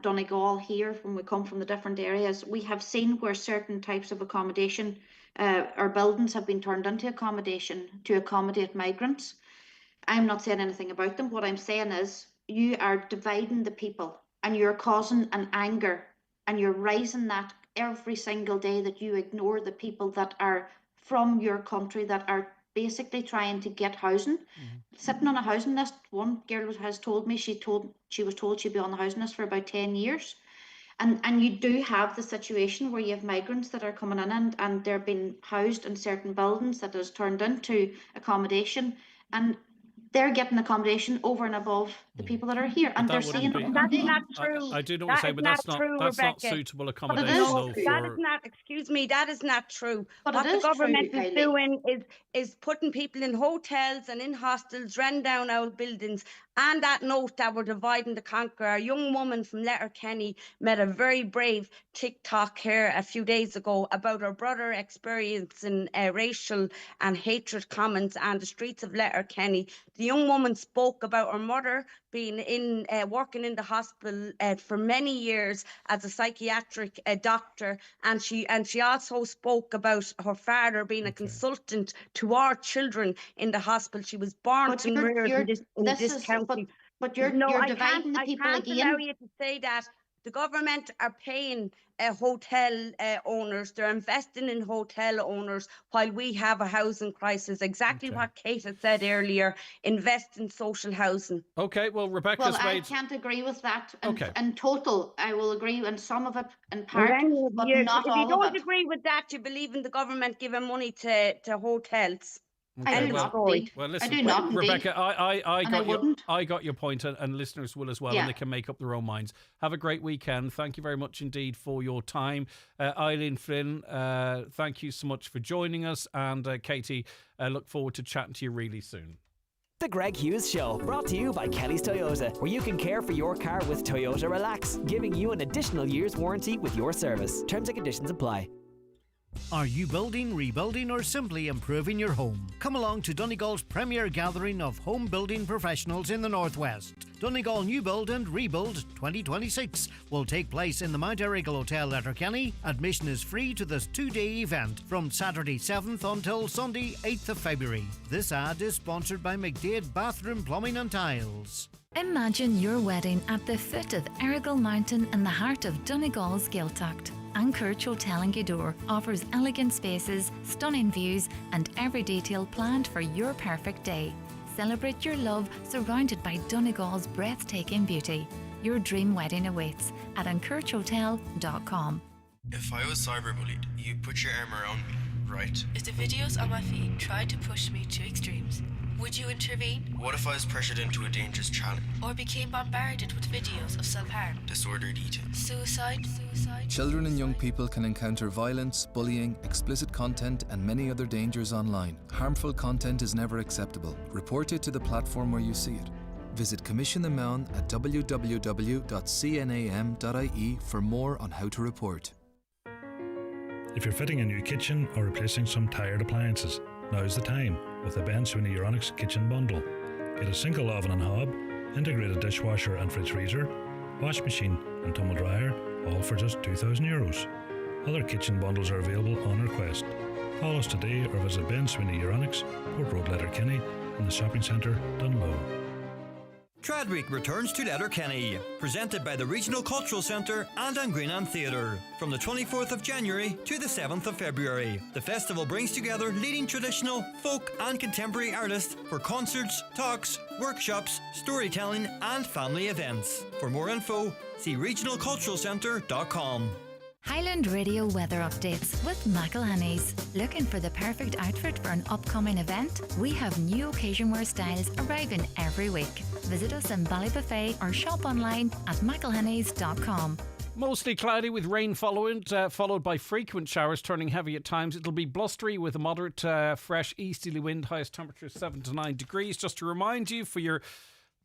Donegal here. When we come from the different areas, we have seen where certain types of accommodation or buildings have been turned into accommodation to accommodate migrants. I'm not saying anything about them. What I'm saying is you are dividing the people, and you're causing an anger, and you're raising that every single day, that you ignore the people that are from your country, that are basically trying to get housing, sitting on a housing list. One girl has told me she was told she'd be on the housing list for about 10 years. And you do have the situation where you have migrants that are coming in and they're being housed in certain buildings that is turned into accommodation, and they're getting accommodation over and above the people that are here, and they're saying that's not true. I do know what you're saying, but that's not suitable accommodation. That is not. Excuse me, that is not true. But what the government is doing is putting people in hotels and in hostels, run down old buildings. And that note that we're dividing to conquer, a young woman from Letterkenny made a very brave TikTok here a few days ago about her brother experiencing racial and hatred comments on the streets of Letterkenny. The young woman spoke about her mother being in working in the hospital for many years as a psychiatric doctor, and she also spoke about her father being a consultant to our children in the hospital. She was born and reared in this county. But you're dividing the people again. I can't allow you to say that. The government are paying hotel owners. They're investing in hotel owners while we have a housing crisis. Exactly what Kate had said earlier. Invest in social housing. Okay, well, Rebecca's I can't agree with that. In total, I will agree in some of it, in part, but not all of it. If you don't agree with that, you believe in the government giving money to hotels. Okay, well, listen, I do not, Rebecca, I got your point, and listeners will as well, and they can make up their own minds. Have a great weekend. Thank you very much indeed for your time. Eileen Flynn, thank you so much for joining us, and Katie, look forward to chatting to you really soon. The Greg Hughes Show, brought to you by Kelly's Toyota, where you can care for your car with Toyota Relax, giving you an additional year's warranty with your service. Terms and conditions apply. Are you building, rebuilding, or simply improving your home? Come along to Donegal's premier gathering of home building professionals in the Northwest. Donegal New Build and Rebuild 2026 will take place in the Mount Errigal Hotel, Letterkenny. Admission is free to this 2-day event from Saturday 7th until Sunday 8th of February. This ad is sponsored by McDade Bathroom Plumbing and Tiles. Imagine your wedding at the foot of Errigal Mountain in the heart of Donegal's Gaeltacht. Anchorage Hotel in Gweedore offers elegant spaces, stunning views, and every detail planned for your perfect day. Celebrate your love surrounded by Donegal's breathtaking beauty. Your dream wedding awaits at anchoragehotel.com. If I was cyberbullied, you put your arm around me, right? If the videos on my feed tried to push me to extremes, would you intervene? What if I was pressured into a dangerous challenge? Or became bombarded with videos of self-harm? Disordered eating. Suicide? Children and young people can encounter violence, bullying, explicit content, and many other dangers online. Harmful content is never acceptable. Report it to the platform where you see it. Visit Commission the Mound at www.cnam.ie for more on how to report. If you're fitting a new kitchen or replacing some tired appliances, now's the time with the Ben Sweeney Euronics Kitchen Bundle. Get a single oven and hob, integrated dishwasher and fridge freezer, wash machine and tumble dryer, all for just €2,000. Other kitchen bundles are available on request. Call us today or visit Ben Sweeney Euronics, Port Road, Letterkenny, in the shopping centre, Dunlow. Trad Week returns to Letterkenny, presented by the Regional Cultural Centre and An Greenan Theatre. From the 24th of January to the 7th of February, the festival brings together leading traditional, folk and contemporary artists for concerts, talks, workshops, storytelling and family events. For more info, see regionalculturalcentre.com. Highland Radio weather updates with McElhenney's. Looking for the perfect outfit for an upcoming event? We have new occasion wear styles arriving every week. Visit us in Ballybuffet or shop online at mcelhenneys.com. Mostly cloudy with rain followed by frequent showers turning heavy at times. It'll be blustery with a moderate fresh easterly wind, highest temperature 7 to 9 degrees. Just to remind you, for your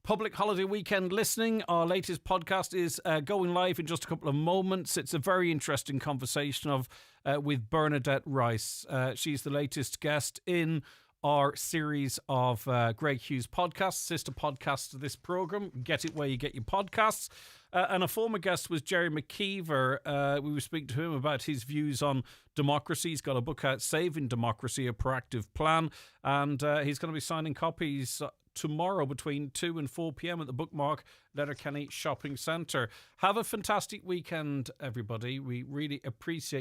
public holiday weekend listening, our latest podcast is going live in just a couple of moments. It's a very interesting conversation with Bernadette Rice. She's the latest guest in our series of Greg Hughes podcasts, sister podcasts to this programme. Get it where you get your podcasts. And a former guest was Jerry McKeever. We were speaking to him about his views on democracy. He's got a book out, Saving Democracy, A Proactive Plan. And he's going to be signing copies tomorrow between 2 and 4 p.m. at the Bookmark Letterkenny Shopping Centre. Have a fantastic weekend, everybody. We really appreciate